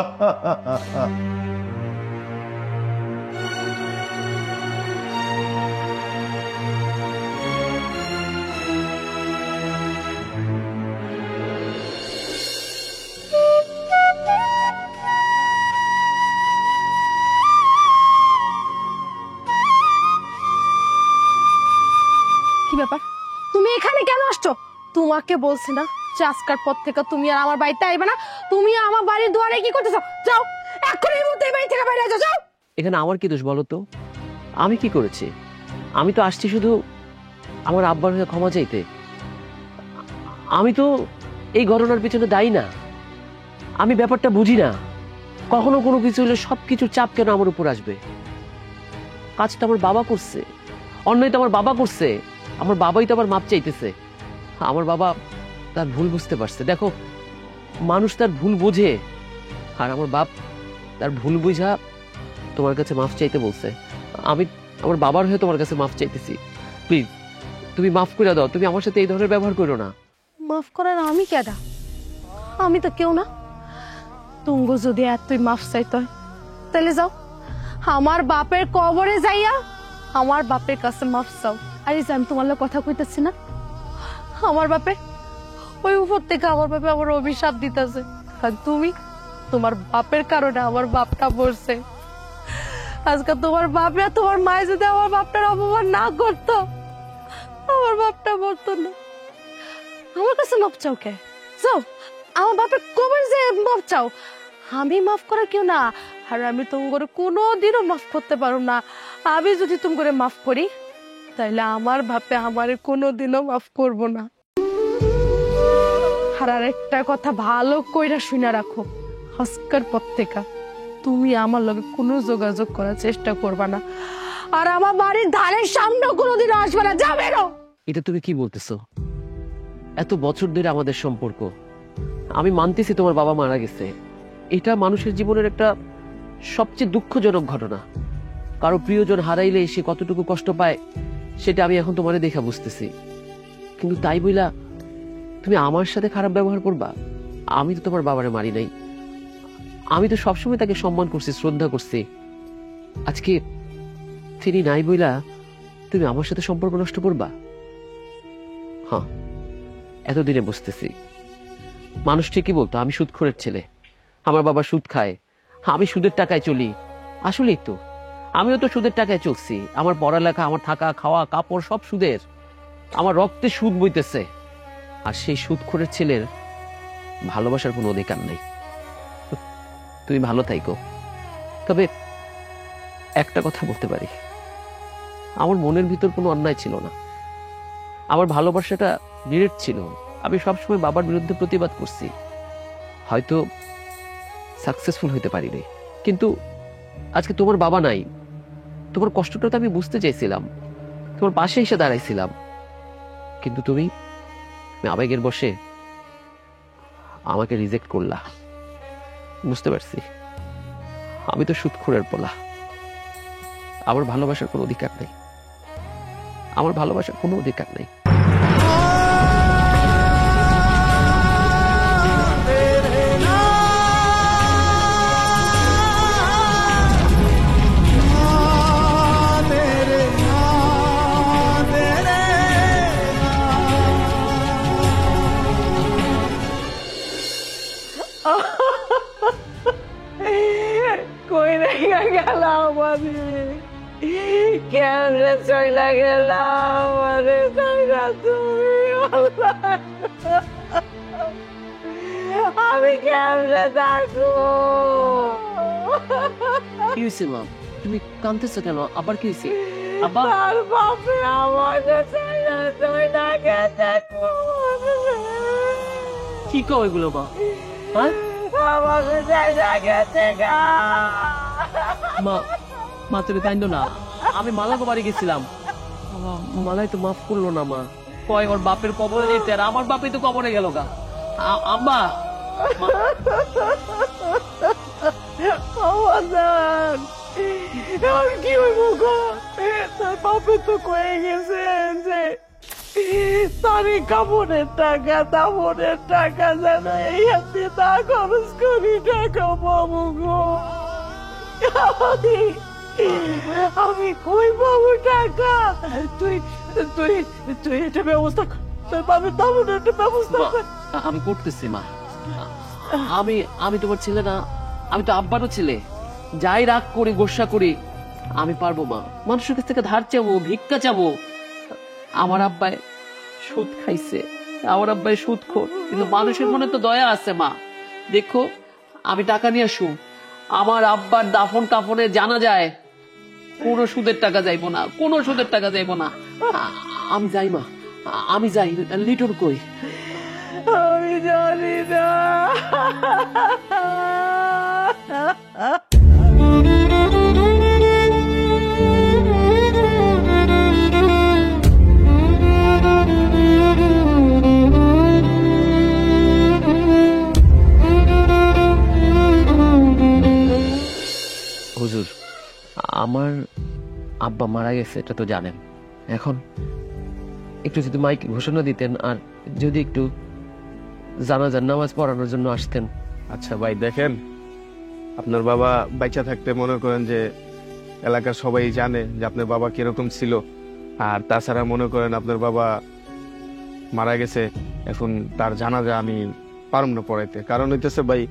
কি ব্যাপার, তুমি এখানে কেন আসছো? তোমাকে বলছি না যে আজকের পর থেকে তুমি আর আমার বাড়িতে আইবে না। তুমি আমার বাড়ির দুয়ারে কি করতেছো? যাও এক্ষুনি এই মুহূর্তে এই বাড়ি থেকে বাইরে যাও। এখানে আমার কি দোষ বলো তো? আমি কি করেছি? আমি তো আসছি শুধু আমার আব্বার হয়ে ক্ষমা চাইতে। আমি তো এই ঘটনার পিছনে দায়ী না, আমি ব্যাপারটা বুঝি না। কখনো কোনো কিছু হলে সবকিছুর চাপ কেন আমার উপর আসবে? কাজটা আমার বাবা করছে, অন্যায় তো আমার বাবা করছে, আমার বাবাই তো আবার মাপ চাইতেছে। আমার বাবা তার ভুল বুঝতে পারছে। দেখো মানুষ তার ভুল বোঝে, আর আমার বাপ তার ভুল বুঝা তোমার কাছে মাফ চাইতে বলছে। আমি আমার বাবার হয়ে তোমার কাছে মাফ চাইতেছি, প্লিজ তুমি মাফ করে দাও। তুমি আমার সাথে এই ধরনের ব্যবহার করো না। মাফ করার আমি কেডা? আমি তো কেউ না। তুঙ্গ যদি এতই মাফ চাইতে হয় তাহলে যাও আমার বাপের কবরে যাইয়া আমার বাপের কাছে মাফ চাও। আরে আমি তোমার লোক কথা কইতেছি না, আমার বাপে ওই উপর থেকে আমার বাপে আমার অভিশাপ দিতেছে। আর তুমি তোমার বাপের কারণে আমার বাপটা পড়ছে। আজকে তোমার বাপে আর তোমার মায়ে যদি আমার বাপটার অপমান না করতো, আমার বাপটা মরতো না। আমার কাছে মাপ চাও কে? যাও আমার বাপের কবরে যে মাপ চাও। আমি মাফ করার কেউ না, আর আমি তোমার কোনোদিনও মাফ করতে পারো না। আমি যদি তুমি করে মাফ করি তাইলে আমার বাপে আমারে কোনোদিনও মাফ করব না। আর আরেকটা কথা ভালো কইরা শুনে রাখো, আজকের পর থেকে তুমি আমার লগে কোনো যোগাযোগ করার চেষ্টা করবা না, আর আমার বাড়ির ধারের সামনে কোনোদিন আসবে না। যাবে না। এটা তুমি কি বলতেছো? এত বছর ধরে আমাদের সম্পর্ক, আমি মানতেছি তোমার বাবা মারা গেছে, এটা মানুষের জীবনের একটা সবচেয়ে দুঃখজনক ঘটনা। কারো প্রিয়জন হারাইলে সে কতটুকু কষ্ট পায় সেটা আমি এখন তোমারে দেখা বুঝতেছি। কিন্তু তাই বইলা তুমি আমার সাথে খারাপ ব্যবহার করবা? আমি তো তোমার বাবারে মারি নাই, আমি তো সবসময় তাকে সম্মান করছি, শ্রদ্ধা করছি। আজকে তিনি নাই বইলা তুমি আমার সাথে সম্পর্ক নষ্ট করবা? হ্যাঁ, এতদিনে বুঝতেছি। মানুষ ঠিকই বলতো আমি সুদখোরের ছেলে, আমার বাবা সুদ খায়, আমি সুদের টাকায় চলি। আসলেই তো আমিও তো সুদের টাকায় চলছি। আমার পড়ালেখা, আমার থাকা খাওয়া কাপড় সব সুদের। আমার রক্তে সুদ বইতেছে, আর সেই সুদখোরের ছেলের ভালোবাসার কোনো অধিকার নেই। তুমি ভালো থাইকো। তবে একটা কথা বলতে পারি, আমার মনের ভিতর কোনো অন্যায় ছিল না, আমার ভালোবাসাটা নিরেট ছিল। আমি সবসময় বাবার বিরুদ্ধে প্রতিবাদ করছি, হয়তো সাকসেসফুল হইতে পারিনি। কিন্তু আজকে তোমার বাবা নাই, তোমার কষ্টটা তো আমি বুঝতে চাইছিলাম, তোমার পাশে এসে দাঁড়াইছিলাম। কিন্তু তুমি আবেগের বশে আমাকে রিজেক্ট করলা। বুঝতে পারছি আমি তো সুদখোরের পোলা, আমার ভালোবাসার কোনো অধিকার নেই, আমার ভালোবাসার কোনো অধিকার নেই। কই রেখা গেল আমাদের, কেমনে চইলা গেল আমাদের তুমি? আমি কেমনে থাকবো? কি হয়েছে মা, তুমি কাঁদতেছো কেন? আবার কি হয়েছে? আব্বা আর বাপে আমাদের ছেড়ে তুই না গেছে কি কও এগুলো মা? হ্যাঁ আমাকে ছেড়ে গেছে গা। মা, মা তুমি কাইন্দ না। আমি মালাকে বাড়ি গেছিলাম, মালাই তো মাফ করলো না মা। কয় ওর বাপের কবরে যেতে, আর আমার বাপে তো কবরে গেল গা। আম্মা আমাদের আমি কি হইব গো? তার বাপে তো কয়ে গেছে যে তারই কাপড়ের টাকা তাপড়ের টাকা যেন এই হাতে তা খরচ করি টাকা পাবো গো। আমি কই পাবো টাকা? তুই তুই তুই এটা ব্যবস্থা কর, তোর বাপের তাপড়ের একটা ব্যবস্থা কর। আমি করতেছি মা। আমি তোমার ছেলে না, আমি তো আব্বারও ছেলে। যাই রাগ করি গোসা করি আমি পারবো মা। মানুষের কাছ থেকে ধার চাবো, ভিক্ষা চাবো। আমার আব্বাই সুদ খাইছে, আমার আব্বাই সুদখোর, কিন্তু মানুষের মনে তো দয়া আছে মা। দেখো আমি টাকা নিয়ে আসু, আমার আব্বার দাফন কাফনে জানা যায় কোনো সুদের টাকা যাইবো না, কোনো সুদের টাকা যাইবো না। আমি যাই মা, আমি যাই। লিটন কই? আমি জানি না। হুজুর, আমার আব্বা মারা গেছে এটা তো জানেন। এখন একটু যদি মাইকে ঘোষণা দিতেন, আর যদি একটু জানাজার নামাজ পড়ানোর জন্য আসতেন। আচ্ছা ভাই, দেখেন আপনার বাবা বাইচা থাকতে মনে করেন যে এলাকার সবাই জানে যে আপনার বাবা কিরকম ছিল, আর তাছাড়া মনে করেন আপনার বাবা মারা গেছে, এখন তার জানাজা আমি পারম না পড়াইতে। কারণ হইতেছে ভাই,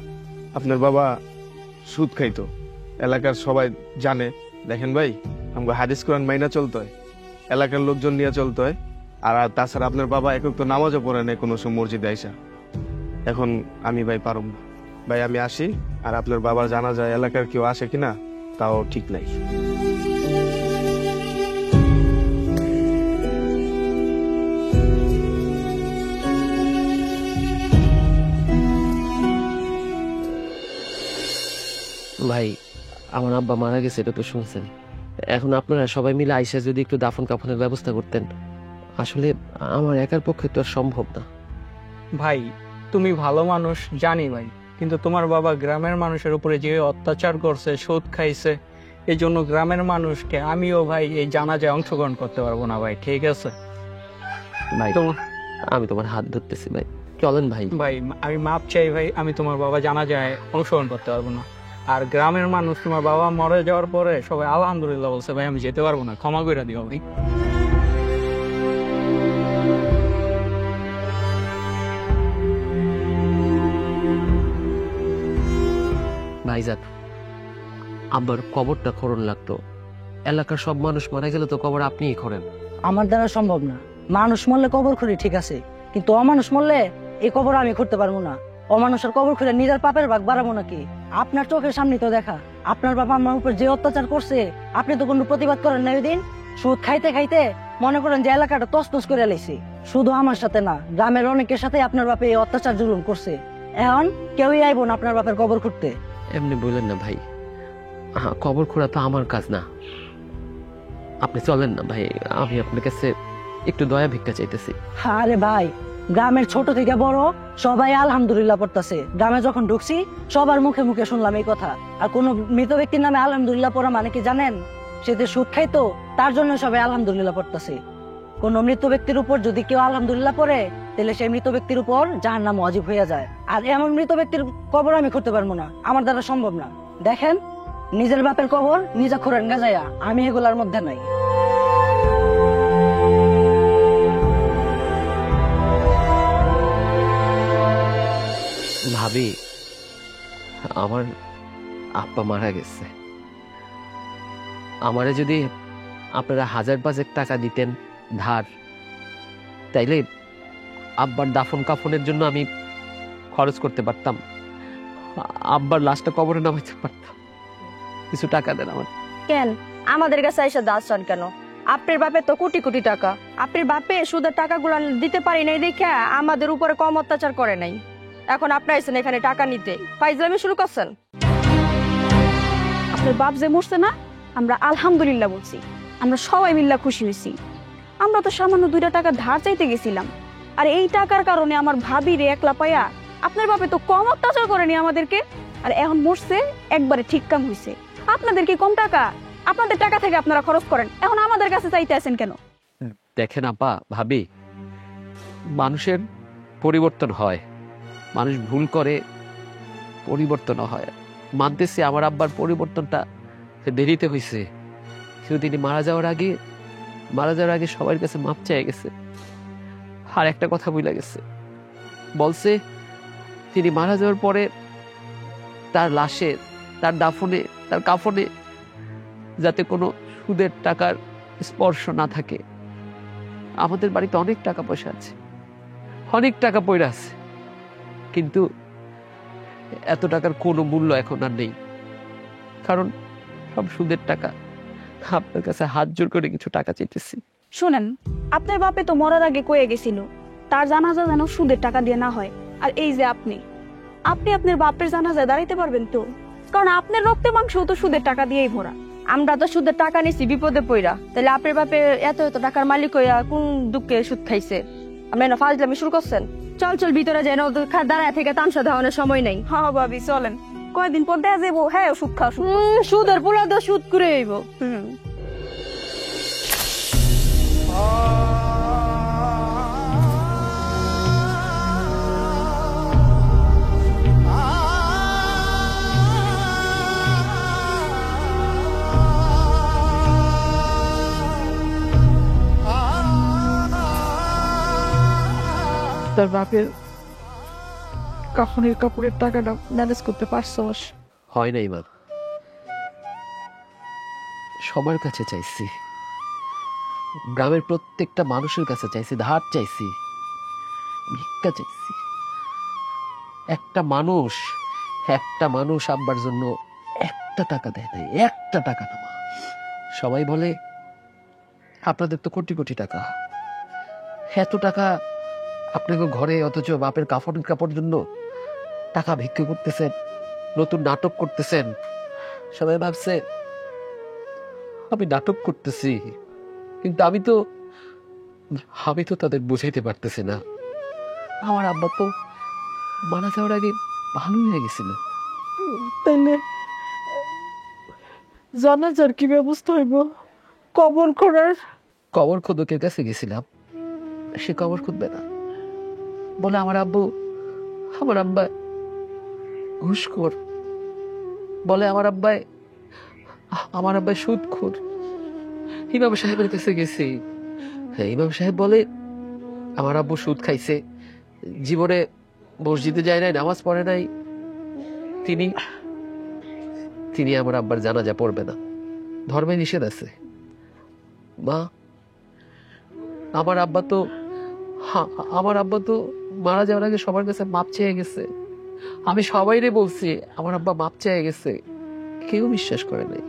আপনার বাবা সুদ খাইতো, এলাকার সবাই জানে। দেখেন ভাই, আমাকে হাদিস কোরআন মাইনা চলতে হয়, এলাকার লোকজন নিয়ে চলতে হয়। আর তাছাড়া আপনার বাবা একক তো নামাজও পড়ে নেই কোনো সময় মসজিদে আইসা। এখন আমি ভাই পারম না ভাই, আমি আসি। আর আপনার বাবার জানা যায় এলাকার কেউ আসে কিনা তাও ঠিক নাই। ভাই আমার আব্বা মারা গেছে এটা তো শুনছেন। এখন আপনারা সবাই মিলে আইসা যদি একটু দাফন কাফনের ব্যবস্থা করতেন। আসলে আমার একার পক্ষে তো আর সম্ভব না। ভাই তুমি ভালো মানুষ জানি ভাই, কিন্তু তোমার বাবা গ্রামের মানুষের উপরে যে অত্যাচার করছে, সুদ খাইছে, এই জন্য গ্রামের মানুষকে আমিও ভাই এই জানাজায় অংশগ্রহণ করতে পারবো না ভাই। ঠিক আছে ভাই, আমি তোমার হাত ধরতেছি ভাই, চলেন ভাই। ভাই আমি মাপ চাই ভাই, আমি তোমার বাবা জানাজায় অংশগ্রহণ করতে পারবো না। আর গ্রামের মানুষ তোমার বাবা মরে যাওয়ার পরে সবাই আলহামদুলিল্লাহ বলছে, ভাই আমি যেতে পারবো না, ক্ষমা করে দিও ভাই। ভাইজান, আব্বার কবরটা খনন লাগতো। এলাকার সব মানুষ মারা গেলে তো কবর আপনিই খনেন। আমার দ্বারা সম্ভব না। মানুষ মরলে কবর খুঁড়ি ঠিক আছে, কিন্তু অমানুষ মরলে এই কবর আমি করতে পারবো না। অমানুষের কবর খুঁড়ে নিজের পাপের ভাগ বাড়াবো নাকি? আপনার চোখের সামনে তো দেখা, আপনার বাবা আমার উপর যে অত্যাচার করছে, আপনি তো কোনো প্রতিবাদ করেন না। ওই দিন সুদ খাইতে খাইতে মনে করেন যে এলাকাটা তছনছ করে লাইছে। শুধু আমার সাথে না, গ্রামের অনেকের সাথে আপনার বাপে এই অত্যাচার জুলুম করছে। এখন কেউই আইবো না আপনার বাপের কবর খুঁড়তে। এমনি বললেন না ভাই, কবর খোঁড়া তো আমার কাজ না। আপনি চলেন না ভাই, আমি আপনার কাছে একটু দয়া ভিক্ষা চাইতেছি। আরে ভাই, গ্রামের ছোট থেকে বড় সবাই আলহামদুলিল্লাহ পড়তেছে। গ্রামে যখন ঢুকছি সবার মুখে মুখে শুনলাম এই কথা। আর কোন মৃত ব্যক্তির নামে আলহামদুলিল্লাহ পড়া মানে কি জানেন? সে যে সুদ খাইতো তার জন্য সবাই আলহামদুলিল্লাহ পড়তেছে। কোন মৃত ব্যক্তির উপর যদি কেউ আলহামদুলিল্লাহ পড়ে, তাহলে সেই মৃত ব্যক্তির উপর জাহান্নাম ওয়াজিব হয়ে যায়। আর এমন মৃত ব্যক্তির কবর আমি করতে পারবো না, আমার দ্বারা সম্ভব না। দেখেন, নিজের বাপের কবর নিজে খোঁড়েন গাজায়া, আমি এগুলার মধ্যে নাই। ভাবি, আমার আব্বা মারা গেছে। আমারে যদি আপনারা 1000-5 টাকা দিতেন ধার, তাইলে আব্বার দাফন কাফনের জন্য আমি খরচ করতে পারতাম, আব্বার লাশটা কবরে নামাইতে পারতাম। কিছু টাকা দেন আমার। কেন আমাদের কাছে এসে দাঁড়ান কেন? আপনার বাপে তো কোটি কোটি টাকা, আপনার বাপে সুদের টাকাগুলো দিতে পারি নাই দেখে আমাদের উপরে কম অত্যাচার করে নাই। এখন আপনি আইছেন এখানে টাকা নিতে, ফাইজলামি শুরু করছেন। আপনার বাপ যে মরছে না, আমরা আলহামদুলিল্লাহ বলছি, আমরা সবাই মিল্লা খুশি হয়েছি। আমরা তো সামান্য 2টা টাকা ধার চাইতে গেছিলাম, আর এই টাকার কারণে আমার ভাবি রে একলা পাইয়া আপনার বাপে তো কম অত্যাচার করেনি আমাদেরকে। আর এখন মরছে, একবারে ঠিক কাম হয়েছে। আপনাদের কি কম টাকা? আপনাদের টাকা থেকে আপনারা খরচ করেন, এখন আমাদের কাছে চাইতে আছেন কেন? দেখেন আপা, ভাবি, মানুষের পরিবর্তন হয়, মানুষ ভুল করে, পরিবর্তন হয়। মানতেছি আমার আব্বার পরিবর্তনটা দেরিতে হয়েছে, কিন্তু তিনি মারা যাওয়ার আগে সবার কাছে মাপ চেয়ে গেছে। আর একটা কথা বলে গেছে, বলছে তিনি মারা যাওয়ার পরে তার লাশে, তার দাফনে, তার কাফনে যাতে কোনো সুদের টাকার স্পর্শ না থাকে। আমাদের বাড়িতে অনেক টাকা পয়সা আছে, অনেক টাকা পয়সা আছে, কিন্তু এত টাকার কোনো মূল্য এখন আর নেই, কারণ সব সুদের টাকা। আপনার কাছে হাত জোর করে কিছু টাকা চাইতেছি। শুনেন, আপনার বাপে তো মরার আগে কয়ে গেছিল তার জানাজা যেন সুদের টাকা দিয়ে না হয়। আর এই যে আপনি আপনার বাপের জানাজায় দাঁড়াইতে পারবেন তো? কারণ আপনার রক্তে মাংস তো সুদের টাকা দিয়েই ভরা। আমরা তো সুদের টাকা নিছি বিপদে পইরা, তাহলে আপনার বাপে এত এত টাকার মালিক হইয়া কোন দুঃখে সুদ খাইছে? আপনি না ফাজলামি শুরু করছেন। চল ভিতরে যাই না, দাঁড়ায় থেকে তামসা দেওয়ানোর সময় নাই। হ্যাঁ ভাবি চলেন, কয়দিন পর দেখা যাবো। হ্যাঁ সুদ খাও, সুদ আর পুরা তো সুদ করে আইব। তোর বাপের কাফনের কাপড়ের টাকাটা ম্যানেজ করতে পারছস? হয় নাই মা, সবার কাছে চাইছি, গ্রামের প্রত্যেকটা মানুষের কাছে চাইছি, ধার চাইছি, ভিক্ষা চাইছি। একটা মানুষ আব্বার জন্য একটা টাকা দেয় নাই, একটা টাকা না মা। সবাই বলে আপনাদের তো কোটি কোটি টাকা, এত টাকা আপনাকে ঘরে, অথচ বাপের কাফনের কাপড়ের জন্য টাকা ভিক্ষা করতেছেন, নতুন নাটক করতেছেন। সবাই ভাবছে আমি নাটক করতেছি, কিন্তু আমি তো তাদের বুঝাইতে পারতেছি না। আমার আব্বা তো মারা যাওয়ার আগে ভালো হয়ে গেছিল। তাইলে জানাজার কি ব্যবস্থা হইব? কবর খোদকের কাছে গেছিলাম, সে কবর খুঁজবে না বলে আমার আব্বা ঘুষখোর বলে, আমার আব্বাই সুদখোর। ইমাম সাহেবের কাছে গেছি, ইমাম সাহেব বলে আমার আব্বু সুদ খাইছে, জীবনে মসজিদে যায় নাই, নামাজ পড়ে নাই, তিনি আমার আব্বার জানাজা পড়বে না, ধর্মে নিষেধ আছে। মা, আমার আব্বা তো মারা যাওয়ার আগে সবার কাছে মাপ চেয়ে গেছে। আমি সবাইরে বলছি আমার আব্বা মাপ চেয়ে গেছে, কেউ বিশ্বাস করে নাই।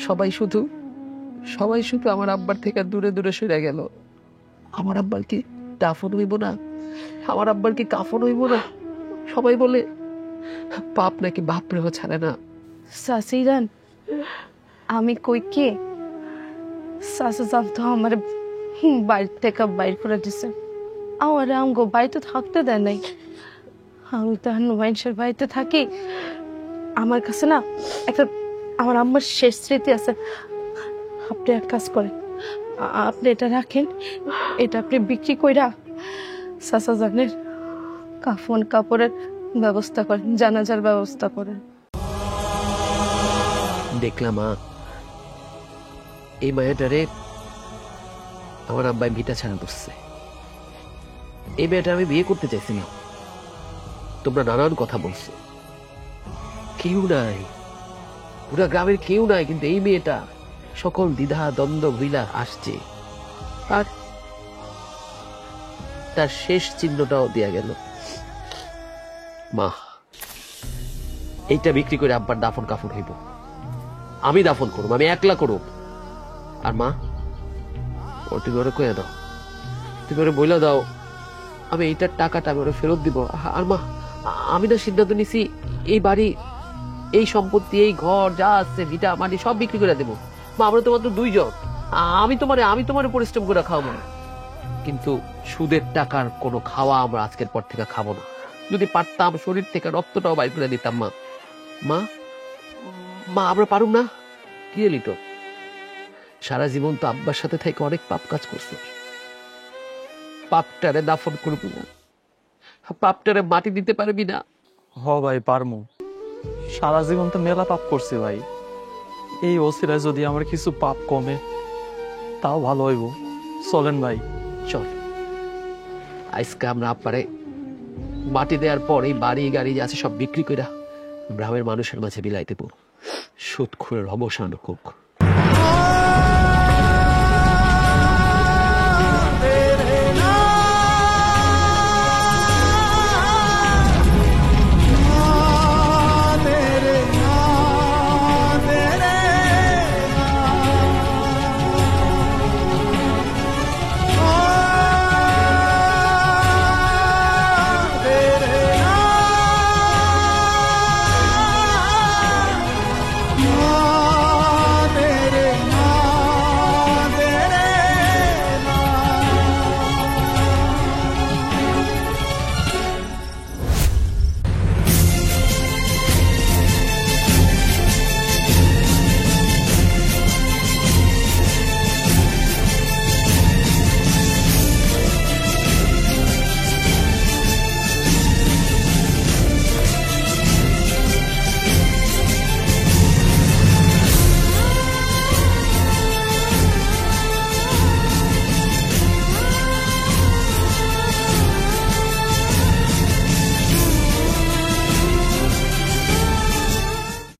সবাই শুধু আমার আব্বার থেকে দূরে দূরে সরে গেল। আমার আব্বার কি দাফন হইব না? আমার আব্বার কি কাফন হইব না? সবাই বলে পাপ নাকি বাপরেও ছাড়ে না। সাসিরান, আমি কই কে সাসা জানতো আমার বাইর থেকে বাইর করে দিছে। আমার আমগো বাড়িতে থাকতে দেয় নাই। আমি তো মানুষের বাড়িতে থাকি। আমার কাছে না একটা আমার আম্মার শেষ স্মৃতি আছে। আপনি এক কাজ করেন, আপনি এটা রাখেন, এটা আপনি বিক্রি কইরা সাসা জানের কাফন কাপড়ের ব্যবস্থা করেন, জানাজার ব্যবস্থা করেন। দেখলাম এই মায়াটারে আমার আব্বাই ভিটা ছাড়া করছে। এই মেয়েটা আমি বিয়ে করতে চাইছি না, তোমরা নানান কথা বলছো, কেউ নাই, পুরা গ্রামের কেউ নাই, কিন্তু এই মেয়েটা সকল দ্বিধা দ্বন্দ্ব ভুইলা আসছে, আর তার শেষ চিহ্নটাও দেয়া গেল। মা, এইটা বিক্রি করে আব্বার দাফন কাফন হইব, আমি দাফন করব, আমি একলা করব, আর মা, ও তুমি ওরে কয়ে দাও, তুমি ওরে বইলা দাও আমি এইটার টাকাটা আমি ওরে ফেরত দিব। আর মা, আমি না সিদ্ধান্ত নিছি এই বাড়ি, এই সম্পত্তি, এই ঘর যা আছে, ভিটা মাটি সব বিক্রি করে দেবো। মা, আমরা তো মাত্র 2 জন, আমি তোমার পরিশ্রম করে খাওয়াবো না, কিন্তু সুদের টাকার কোনো খাওয়া আমরা আজকের পর থেকে খাবো না। যদি পারতাম শরীর থেকে রক্তটাও বাইর করে দিতাম। মা মা মা আমরা পারুম না? কি লিটো, সারা জীবন তো আব্বার সাথে থেকে অনেক পাপ কাজ করছো, পাপটারে দাফন করবো না, পাপটারে মাটি দিতে পারবি না? হ ভাই পারমু, সারা জীবন তো মেলা পাপ করছি ভাই, এই ওসিলায় যদি আমার কিছু পাপ কমে তাও ভালো হইব। চলেন ভাই। চল, আজকে আমরা আব্বারে মাটি দেওয়ার পর এই বাড়ি গাড়ি যা আছে সব বিক্রি কইরা গ্রামের মানুষের মাঝে বিলাইতে দেবো, সুদখোরের অবসান হোক।